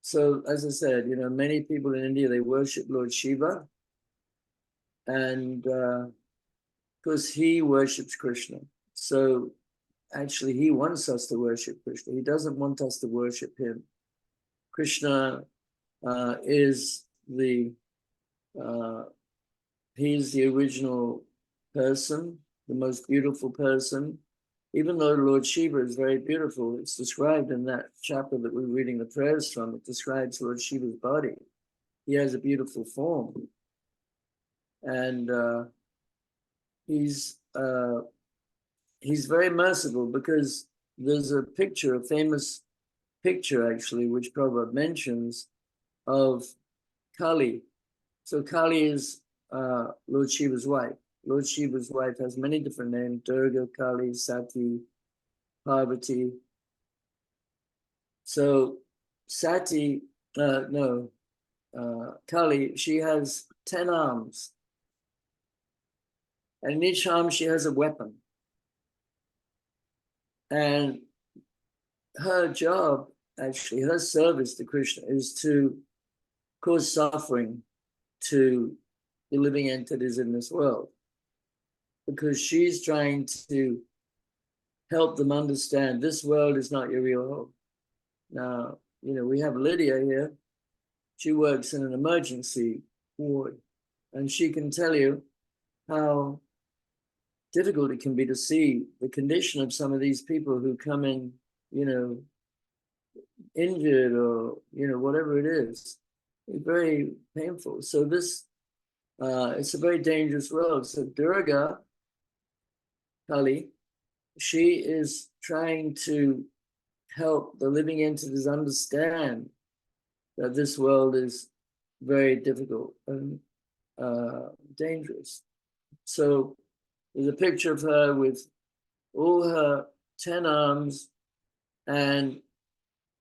so, as I said, many people in India, they worship Lord Shiva. And because he worships Krishna. So actually, he wants us to worship Krishna. He doesn't want us to worship him. Krishna is he's the original person, the most beautiful person. Even though Lord Shiva is very beautiful, it's described in that chapter that we're reading the prayers from. It describes Lord Shiva's body. He has a beautiful form. And he's very merciful, because there's a picture, a famous picture actually, which Prabhu mentions, of Kali. So Kali is Lord Shiva's wife. Lord Shiva's wife has many different names: Durga, Kali, Sati, Parvati. So Kali, she has 10 arms. And in each arm she has a weapon. And her job, actually, her service to Krishna is to cause suffering to the living entities in this world, because she's trying to help them understand this world is not your real home. Now, we have Lydia here. She works in an emergency ward, and she can tell you how difficult it can be to see the condition of some of these people who come in, injured, or, whatever it is. It's very painful. So this, it's a very dangerous world. So Durga, Kali, she is trying to help the living entities understand that this world is very difficult and dangerous. So there's a picture of her with all her 10 arms and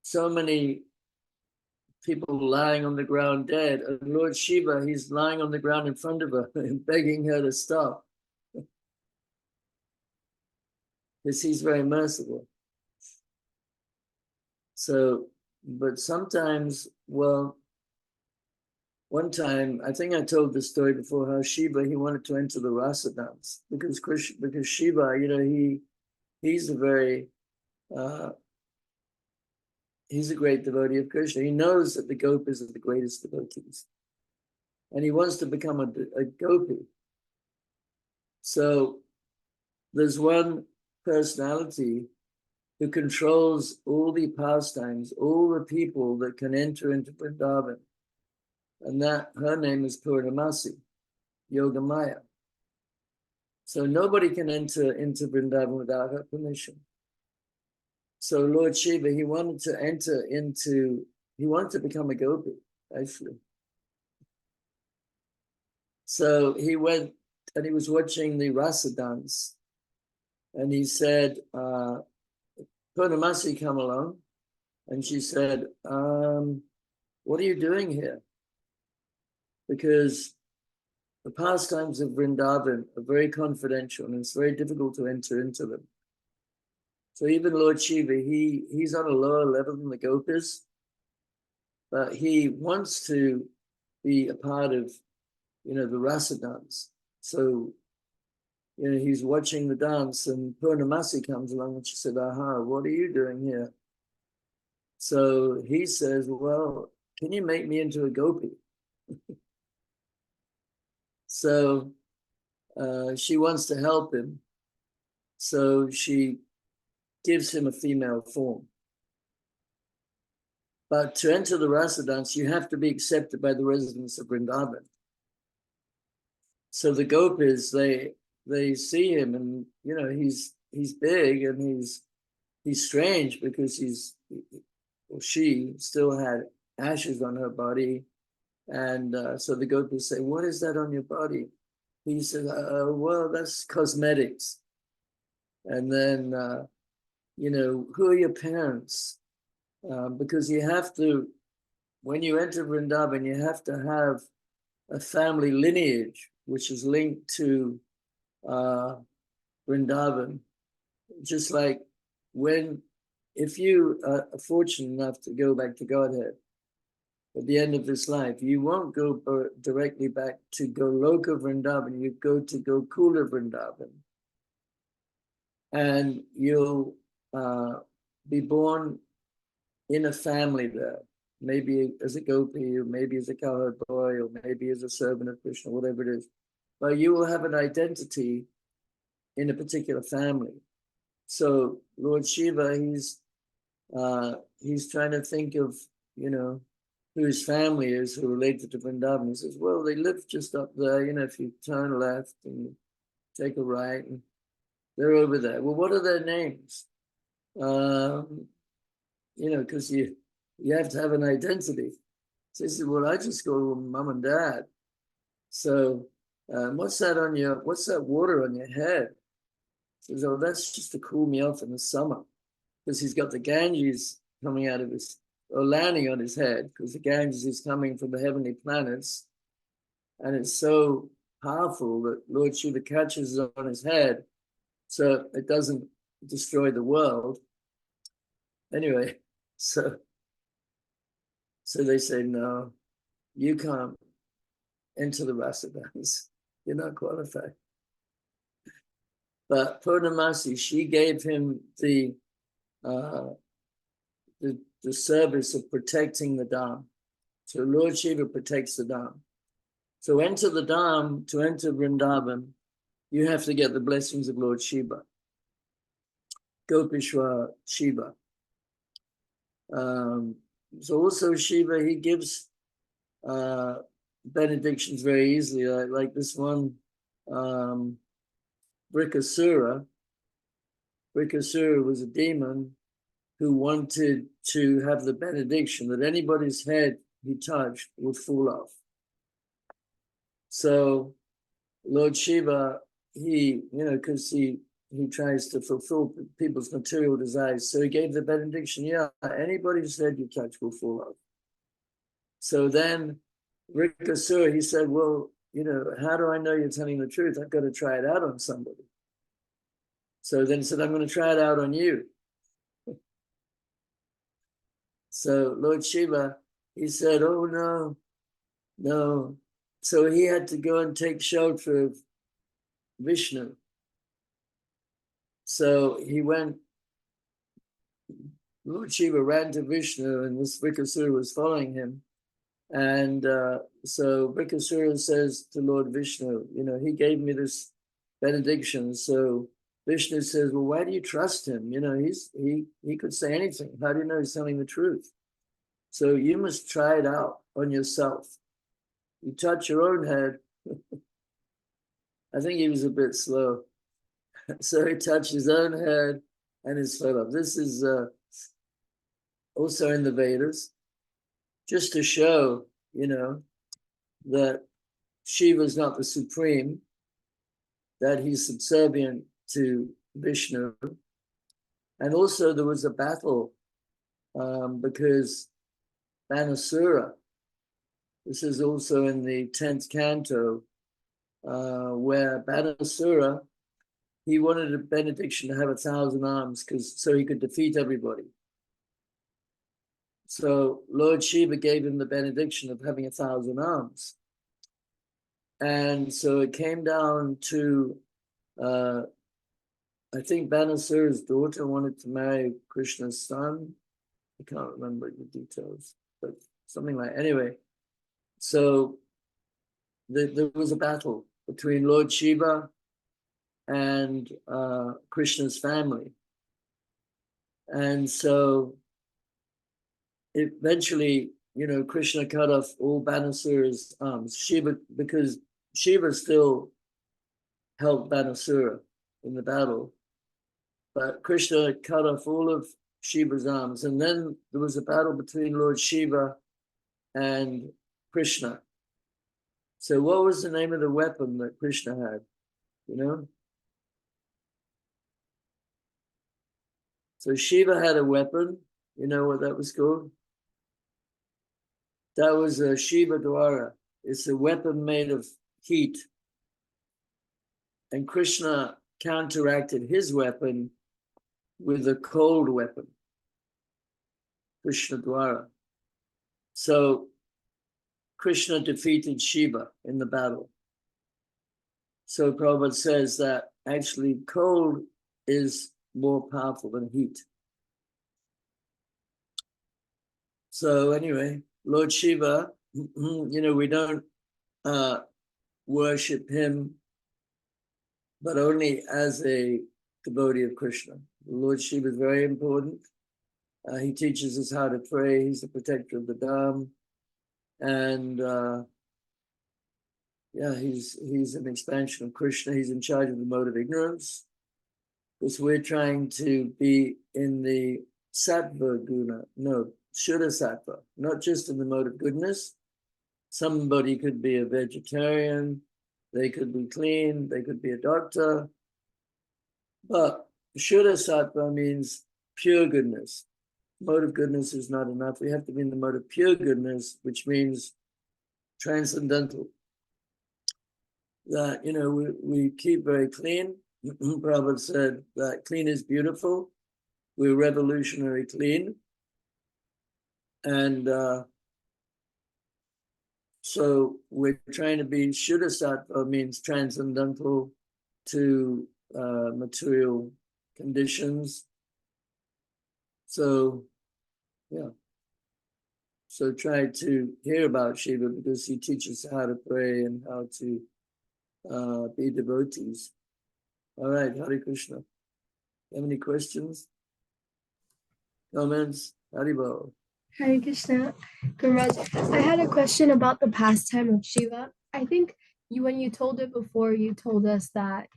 so many people lying on the ground dead. And Lord Shiva, he's lying on the ground in front of her and begging her to stop, because he's very merciful. So, but sometimes, well, one time, I think I told this story before, how Shiva, he wanted to enter the rasa dance, because Shiva, he's a very, he's a great devotee of Krishna. He knows that the gopis are the greatest devotees, and he wants to become a gopi. So there's one personality who controls all the pastimes, all the people that can enter into Vrindavan. And that her name is Purnamasi, Yogamaya. So nobody can enter into Vrindavan without her permission. So Lord Shiva, he wanted to become a gopi, actually. So he went and he was watching the rasa dance, and he said, Purnamasi, come along. And she said, what are you doing here? Because the pastimes of Vrindavan are very confidential, and it's very difficult to enter into them. So even Lord Shiva, he's on a lower level than the gopis, but he wants to be a part of, the rasa dance. So you know, he's watching the dance, and Purnamasi comes along and she said, aha, what are you doing here? So he says, well, can you make me into a gopi? So she wants to help him. So she gives him a female form. But to enter the rasa dance, you have to be accepted by the residents of Vrindavan. So the gopis, they see him, and you know he's big and he's strange because she still had ashes on her body, and so the gopis say, "What is that on your body?" He says, "Well, that's cosmetics." And then you know, who are your parents? Because you have to, when you enter Vrindavan, you have to have a family lineage which is linked to Vrindavan. Just like if you are fortunate enough to go back to Godhead at the end of this life, you won't go directly back to Goloka Vrindavan. You go to Gokula Vrindavan, and you'll be born in a family there, maybe as a gopi, or maybe as a cowherd boy, or maybe as a servant of Krishna, whatever it is. But you will have an identity in a particular family. So Lord Shiva, he's trying to think of, you know, who his family is, who are related to Vrindavan. He says, well, they live just up there, you know, if you turn left and you take a right, and they're over there. Well, what are their names? You know, because you have to have an identity. So he said, well, I just go with mom and dad. So what's that water on your head? He says, oh, that's just to cool me off in the summer. Because he's got the Ganges coming out of or landing on his head, because the Ganges is coming from the heavenly planets. And it's so powerful that Lord Shiva catches it on his head so it doesn't destroy the world. Anyway, so they say, no, you can't enter the rasa dance. You're not qualified. But Purnamasi, she gave him the service of protecting the Dham. So Lord Shiva protects the Dham. So enter the Dham, to enter Vrindavan, you have to get the blessings of Lord Shiva. Gopishwar Shiva. So also Shiva, he gives benedictions very easily, like this one, Brikasura. Brikasura was a demon who wanted to have the benediction that anybody's head he touched would fall off. So Lord Shiva, he, you know, because he tries to fulfill people's material desires. So he gave the benediction, yeah, anybody's head you touch will fall off. So then Rikasur, he said, well, you know, how do I know you're telling the truth? I've got to try it out on somebody. So then he said, I'm going to try it out on you. So Lord Shiva, he said, oh, no. So he had to go and take shelter of Vishnu. So he went, Lord Shiva ran to Vishnu, and this Vikasura was following him. And so Vikasura says to Lord Vishnu, you know, he gave me this benediction. So Vishnu says, well, why do you trust him? You know, he could say anything. How do you know he's telling the truth? So you must try it out on yourself. You touch your own head. I think he was a bit slow. So he touched his own head and his fell off. This is also in the Vedas, just to show, you know, that Shiva is not the supreme, that he's subservient to Vishnu. And also there was a battle because Banasura, this is also in the 10th canto, where Banasura, he wanted a benediction to have 1,000 arms so he could defeat everybody. So Lord Shiva gave him the benediction of having 1,000 arms. And so it came down to I think Banasura's daughter wanted to marry Krishna's son. I can't remember the details, but something like, anyway. So there was a battle between Lord Shiva and Krishna's family. And so eventually, Krishna cut off all Banasura's arms. Because Shiva still helped Banasura in the battle, but Krishna cut off all of Shiva's arms. And then there was a battle between Lord Shiva and Krishna. So what was the name of the weapon that Krishna had? So Shiva had a weapon. You know what that was called? That was a Shiva Dwara. It's a weapon made of heat. And Krishna counteracted his weapon with a cold weapon, Krishna Dwara. So Krishna defeated Shiva in the battle. So Prabhupada says that actually cold is more powerful than heat. So anyway, Lord Shiva, we don't worship him, but only as a devotee of Krishna. Lord Shiva is very important. He teaches us how to pray. He's the protector of the Dham. And he's an expansion of Krishna. He's in charge of the mode of ignorance. Because we're trying to be in the sattva guna, no, Shuddha sattva, not just in the mode of goodness. Somebody could be a vegetarian, they could be clean, they could be a doctor. But Shuddha sattva means pure goodness. Mode of goodness is not enough. We have to be in the mode of pure goodness, which means transcendental. That, we keep very clean. Prabhupada said that clean is beautiful. We're revolutionary clean. And so we're trying to be Shuddha Sattva, means transcendental to material conditions. So, yeah. So try to hear about Shiva because he teaches how to pray and how to be devotees. All right, Hare Krishna. Have any questions? Comments? Haribol. Hare Krishna. Gurumaj, I had a question about the pastime of Shiva. I think when you told it before, you told us that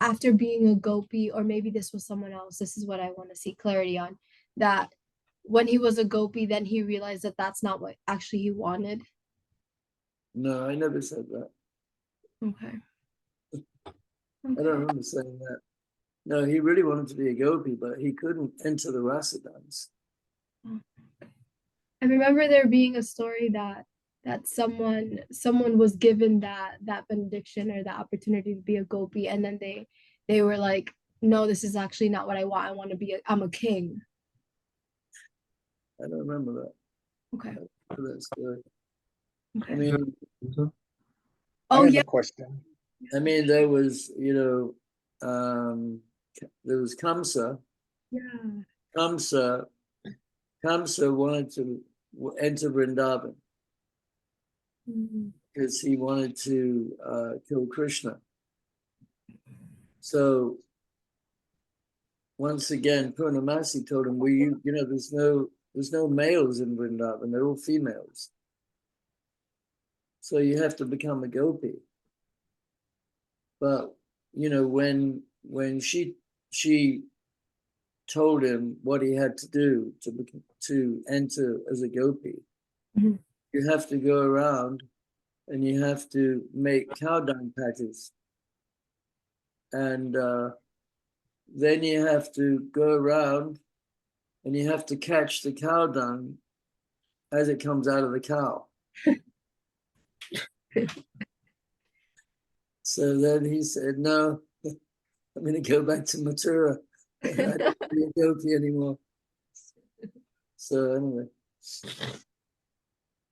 after being a gopi, or maybe this was someone else, this is what I want to see clarity on, that when he was a gopi, then he realized that that's not what actually he wanted. No, I never said that. Okay. I don't remember saying that. No, he really wanted to be a gopi, but he couldn't enter the rasa dance. I remember there being a story that someone was given that benediction or the opportunity to be a gopi, and then they were like, no, this is actually not what I want. I want to be I'm a king. I don't remember that. Okay. That's good. Okay. I mean, Oh, I have yeah. a question. I mean, there was, there was Kamsa. Yeah. Kamsa wanted to enter Vrindavan because he wanted to kill Krishna. So once again, Purnamasi told him, there's no males in Vrindavan, they're all females. So you have to become a gopi. But when she told him what he had to do to enter as a gopi, you have to go around and you have to make cow dung patches, and then you have to go around and you have to catch the cow dung as it comes out of the cow. So then he said, no, I'm going to go back to Mathura. I don't want to be a gopi anymore. So anyway.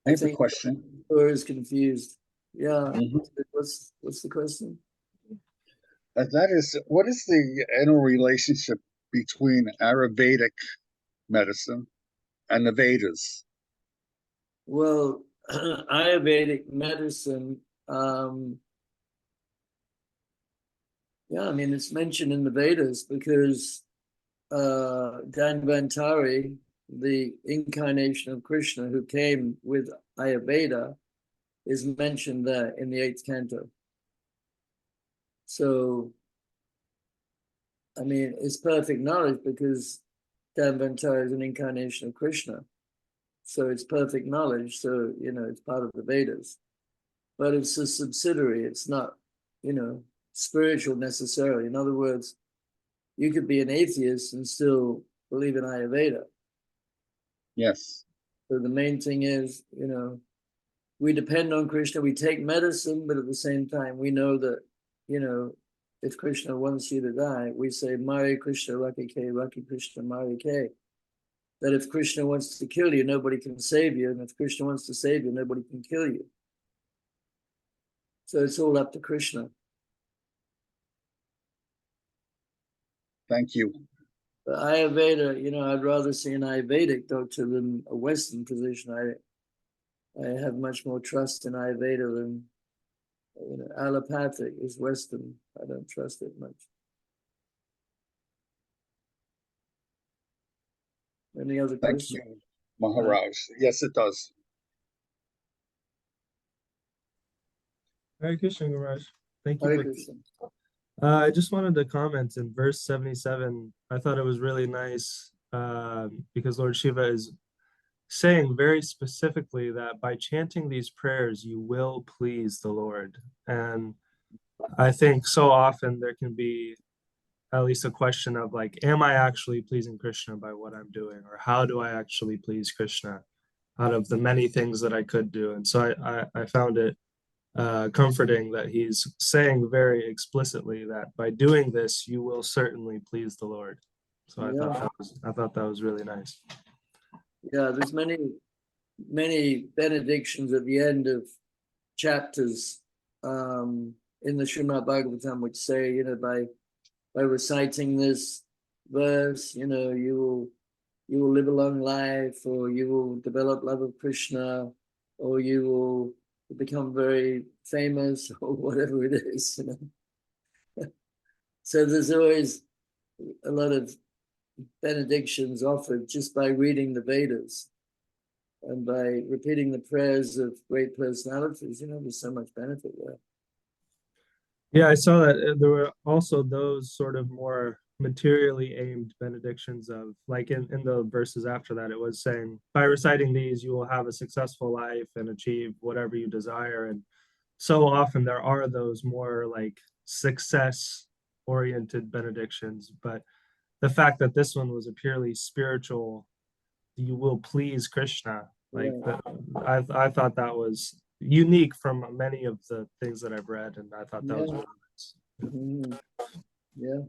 I have a question. Or is confused. Yeah. Mhm. What's the question? That is, what is the interrelationship between Ayurvedic medicine and the Vedas? Well, Ayurvedic medicine, yeah, I mean, it's mentioned in the Vedas because Dhanvantari, the incarnation of Krishna who came with Ayurveda, is mentioned there in the 8th canto. So, I mean, it's perfect knowledge because Dhanvantari is an incarnation of Krishna. So it's perfect knowledge. So, it's part of the Vedas. But it's a subsidiary. It's not, spiritual necessarily. In other words, you could be an atheist and still believe in Ayurveda. Yes. So the main thing is, we depend on Krishna. We take medicine, but at the same time, we know that, if Krishna wants you to die, we say, Mari Krishna Raki K, Raki Krishna Mari K. That if Krishna wants to kill you, nobody can save you. And if Krishna wants to save you, nobody can kill you. So it's all up to Krishna. Thank you. But Ayurveda, I'd rather see an Ayurvedic doctor than a Western physician. I have much more trust in Ayurveda than allopathic is Western. I don't trust it much. Any other Thank questions? you, Maharaj. Yes, it does. Hare Krishna, Maharaj. Thank you Hare for. Krishna. I just wanted to comment in verse 77. I thought it was really nice because Lord Shiva is saying very specifically that by chanting these prayers, you will please the Lord. And I think so often there can be at least a question of like, am I actually pleasing Krishna by what I'm doing? Or how do I actually please Krishna out of the many things that I could do? And so I found it comforting that he's saying very explicitly that by doing this, you will certainly please the Lord. So I thought that was really nice. Yeah, there's many benedictions at the end of chapters in the Srimad Bhagavatam, which say, by reciting this verse, you will live a long life, or you will develop love of Krishna, or you will become very famous, or whatever it is. So there's always a lot of benedictions offered just by reading the Vedas and by repeating the prayers of great personalities. There's so much benefit there. Yeah, I saw that there were also those sort of more materially aimed benedictions of like in the verses after that, it was saying, by reciting these, you will have a successful life and achieve whatever you desire. And so often there are those more like success oriented benedictions, but the fact that this one was a purely spiritual, you will please Krishna, like Yeah. I thought that was unique from many of the things that I've read, and I thought that was Yeah. really nice. Mhm. Yeah.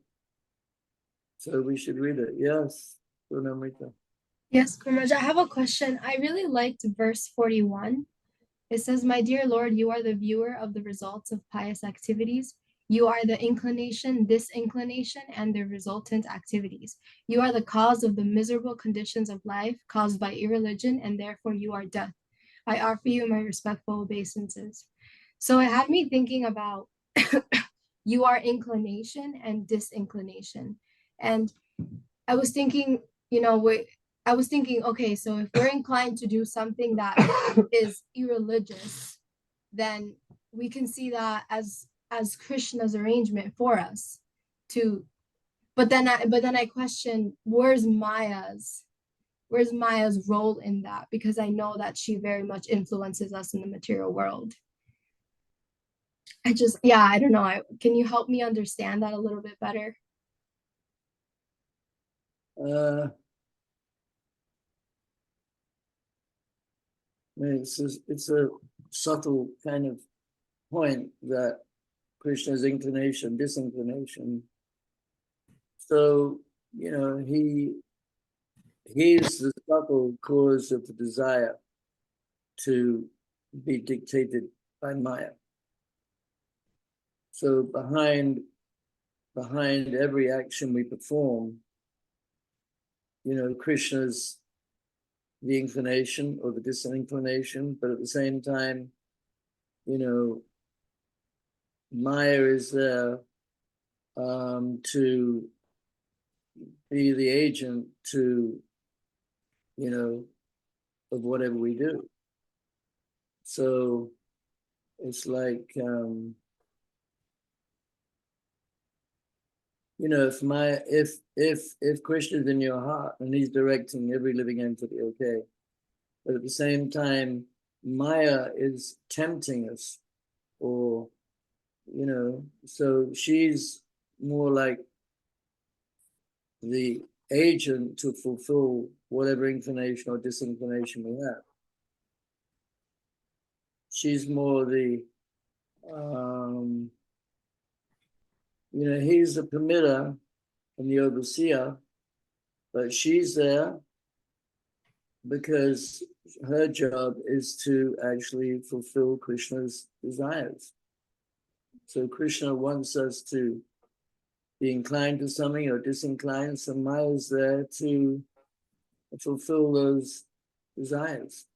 So we should read it. Yes. Purnamrita. Yes, Kumraj, I have a question. I really liked verse 41. It says, My dear Lord, you are the viewer of the results of pious activities. You are the inclination, disinclination, and the resultant activities. You are the cause of the miserable conditions of life caused by irreligion, and therefore you are death. I offer you my respectful obeisances. So it had me thinking about you are inclination and disinclination. And I was thinking, okay, so if we're inclined to do something that is irreligious, then we can see that as Krishna's arrangement for us to. But then I question, where's Maya's role in that? Because I know that she very much influences us in the material world. I don't know. Can you help me understand that a little bit better? It's a subtle kind of point that Krishna's inclination, disinclination. So, he is the subtle cause of the desire to be dictated by Maya. So behind behind every action we perform, Krishna's the inclination or the disinclination, but at the same time, Maya is there to be the agent to, of whatever we do. So it's like, if Krishna's in your heart and he's directing every living entity, okay, but at the same time, Maya is tempting us, or so she's more like the agent to fulfill whatever inclination or disinclination we have. She's more the he's the permitter and the overseer, but she's there because her job is to actually fulfill Krishna's desires. So Krishna wants us to be inclined to something or disinclined, so Maya is there to fulfill those desires.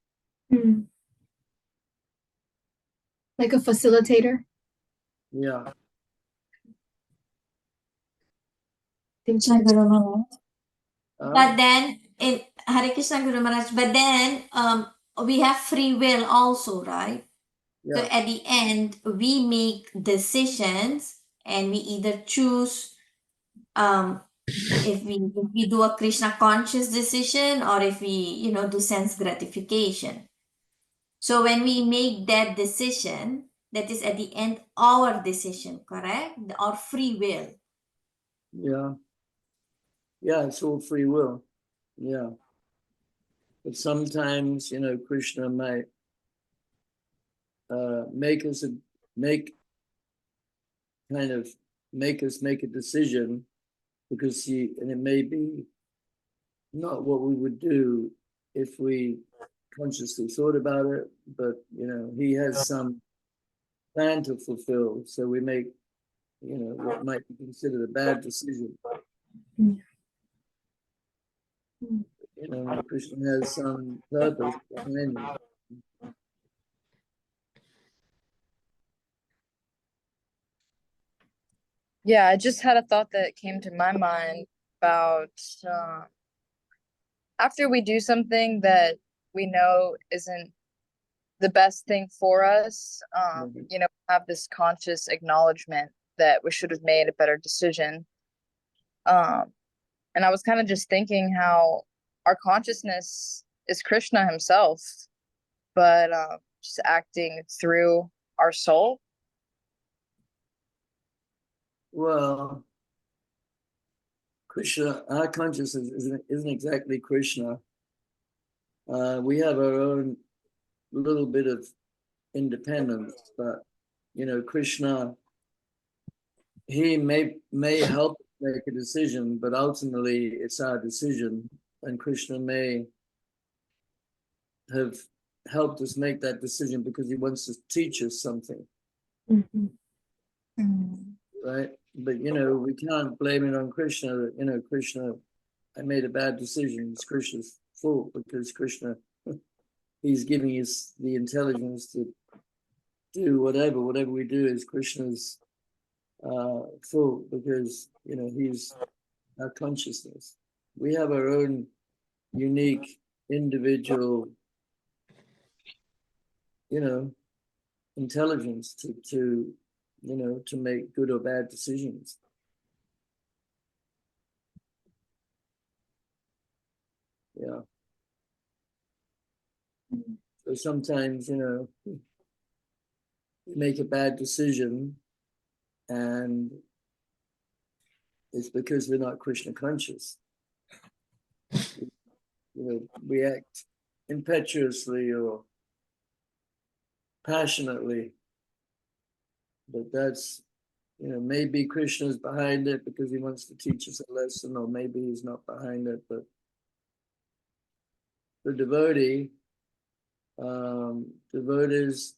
Like a facilitator? Yeah. Thank Krishna you. Guru Maharaj. Uh, But then in Hare Krishna Guru Maharaj, but then we have free will also, right? So yeah. at the end, we make decisions and we either choose if we do a Krishna conscious decision or if we, do sense gratification. So when we make that decision, that is at the end our decision, correct? Our free will. Yeah. Yeah, it's all free will. Yeah. But sometimes, Krishna might make us make a decision because and it may be not what we would do if we consciously thought about it, but he has some plan to fulfill. So we make, what might be considered a bad decision. Krishna has some purpose behind it. Yeah, I just had a thought that came to my mind about after we do something that we know isn't the best thing for us, have this conscious acknowledgement that we should have made a better decision. And I was kind of just thinking how our consciousness is Krishna himself, but just acting through our soul. Well, Krishna, our consciousness isn't exactly Krishna. We have our own little bit of independence, but Krishna, he may help make a decision, but ultimately it's our decision, and Krishna may have helped us make that decision because he wants to teach us something. Right? But we can't blame it on Krishna that Krishna, I made a bad decision. It's Krishna's fault because Krishna, he's giving us the intelligence to do whatever we do is Krishna's fault because he's our consciousness. We have our own unique individual intelligence to make good or bad decisions. Yeah. So sometimes you make a bad decision and it's because we're not Krishna conscious. We act impetuously or passionately, but that's maybe Krishna's behind it because he wants to teach us a lesson, or maybe he's not behind it. But the devotee, devotees,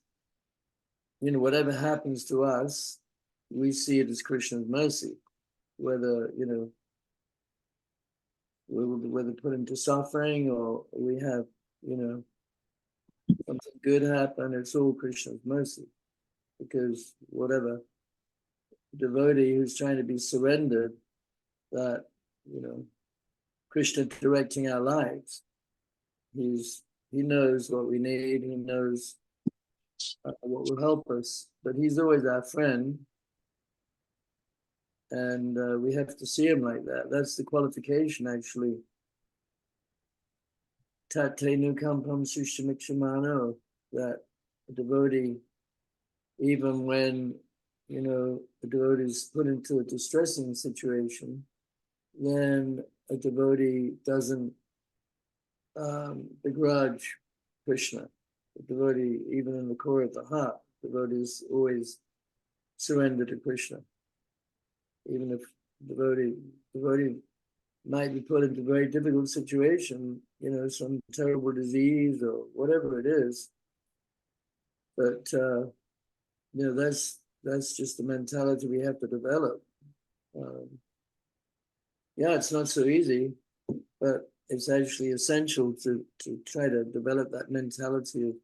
whatever happens to us, we see it as Krishna's mercy. whether, you know, whether put into suffering or we have, you know, something good happen, it's all Krishna's mercy. Because whatever devotee who's trying to be surrendered, that, you know, Krishna directing our lives, he knows what we need, he knows what will help us, but he's always our friend, and we have to see him like that. That's the qualification, actually. Tate nukampam sushamikshamano, that a devotee, even when, you know, a devotee is put into a distressing situation, then a devotee doesn't begrudge Krishna. The devotee, even in the core of the heart, devotees always surrender to Krishna. Even if devotee might be put into a very difficult situation, you know, some terrible disease or whatever it is. But you know, that's just the mentality we have to develop. Yeah, it's not so easy, but it's actually essential to try to develop that mentality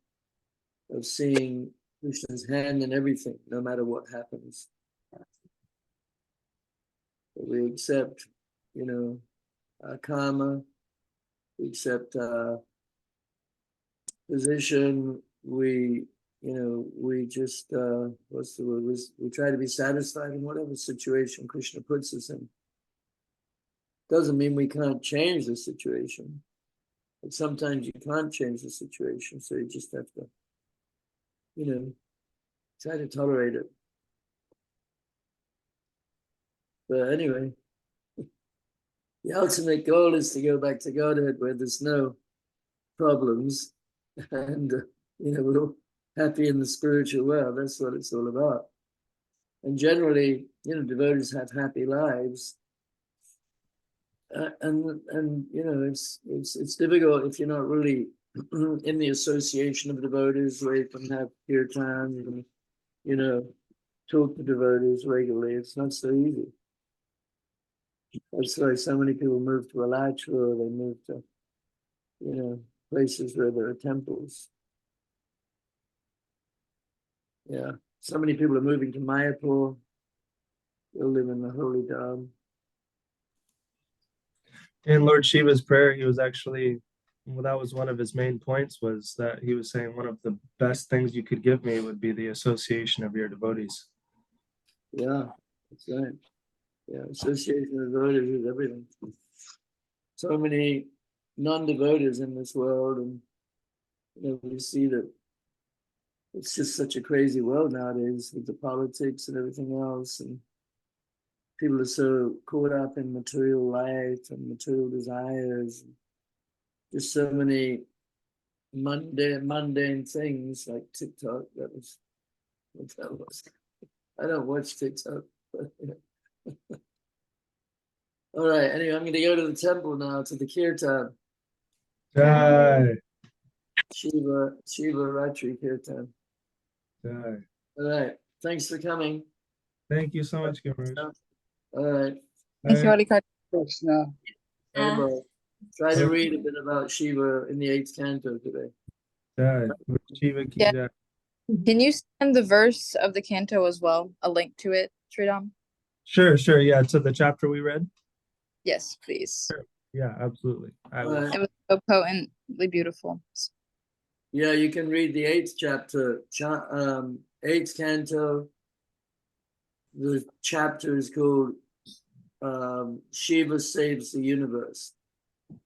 of seeing Krishna's hand in everything, no matter what happens. We accept, you know, our karma, we accept our position, we, you know, we just, what's the word? We try to be satisfied in whatever situation Krishna puts us in. Doesn't mean we can't change the situation, but sometimes you can't change the situation, so you just have to, you know, try to tolerate it. But anyway, the ultimate goal is to go back to Godhead where there's no problems and, you know, we're all happy in the spiritual world. That's what it's all about. And generally, you know, devotees have happy lives. And you know, it's difficult if you're not really in the association of devotees where you can have kirtan and, you know, talk to devotees regularly. It's not so easy. That's why so many people move to Alachua, or they move to, you know, places where there are temples. Yeah, so many people are moving to Mayapur. They'll live in the Holy Dham. In Lord Shiva's prayer, he was actually, well, that was one of his main points, was that he was saying one of the best things you could give me would be the association of your devotees. Yeah, that's right. Yeah, association of devotees is everything. So many non-devotees in this world, and you know, we see that it's just such a crazy world nowadays with the politics and everything else, and people are so caught up in material life and material desires. Just so many mundane things like TikTok. That was what that was. I don't watch TikTok. But, you know. All right. Anyway, I'm going to go to the temple now, to the kirtan. Jai. Shiva Ratri Kirtan. Jai. All right. Thanks for coming. Thank you so much, Gimraj. All right. Thank you, Adikarta. Krishna. Everybody, try to read a bit about Shiva in the 8th canto today. Jai. Lord Shiva ki Yeah. jai. Can you send the verse of the canto as well? A link to it, Sridham? Sure. Yeah, to the chapter we read. Yes, please. Yeah, absolutely. I All will. right. It was so potently beautiful. Yeah, you can read the 8th chapter, 8th canto. The chapter is called Shiva Saves the Universe.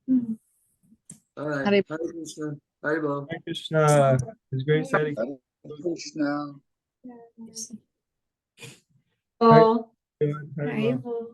All right. Hare- Hare Krishna. Hare Bol. Hare Krishna. It's great setting. Krishna. Oh. Hare Bol.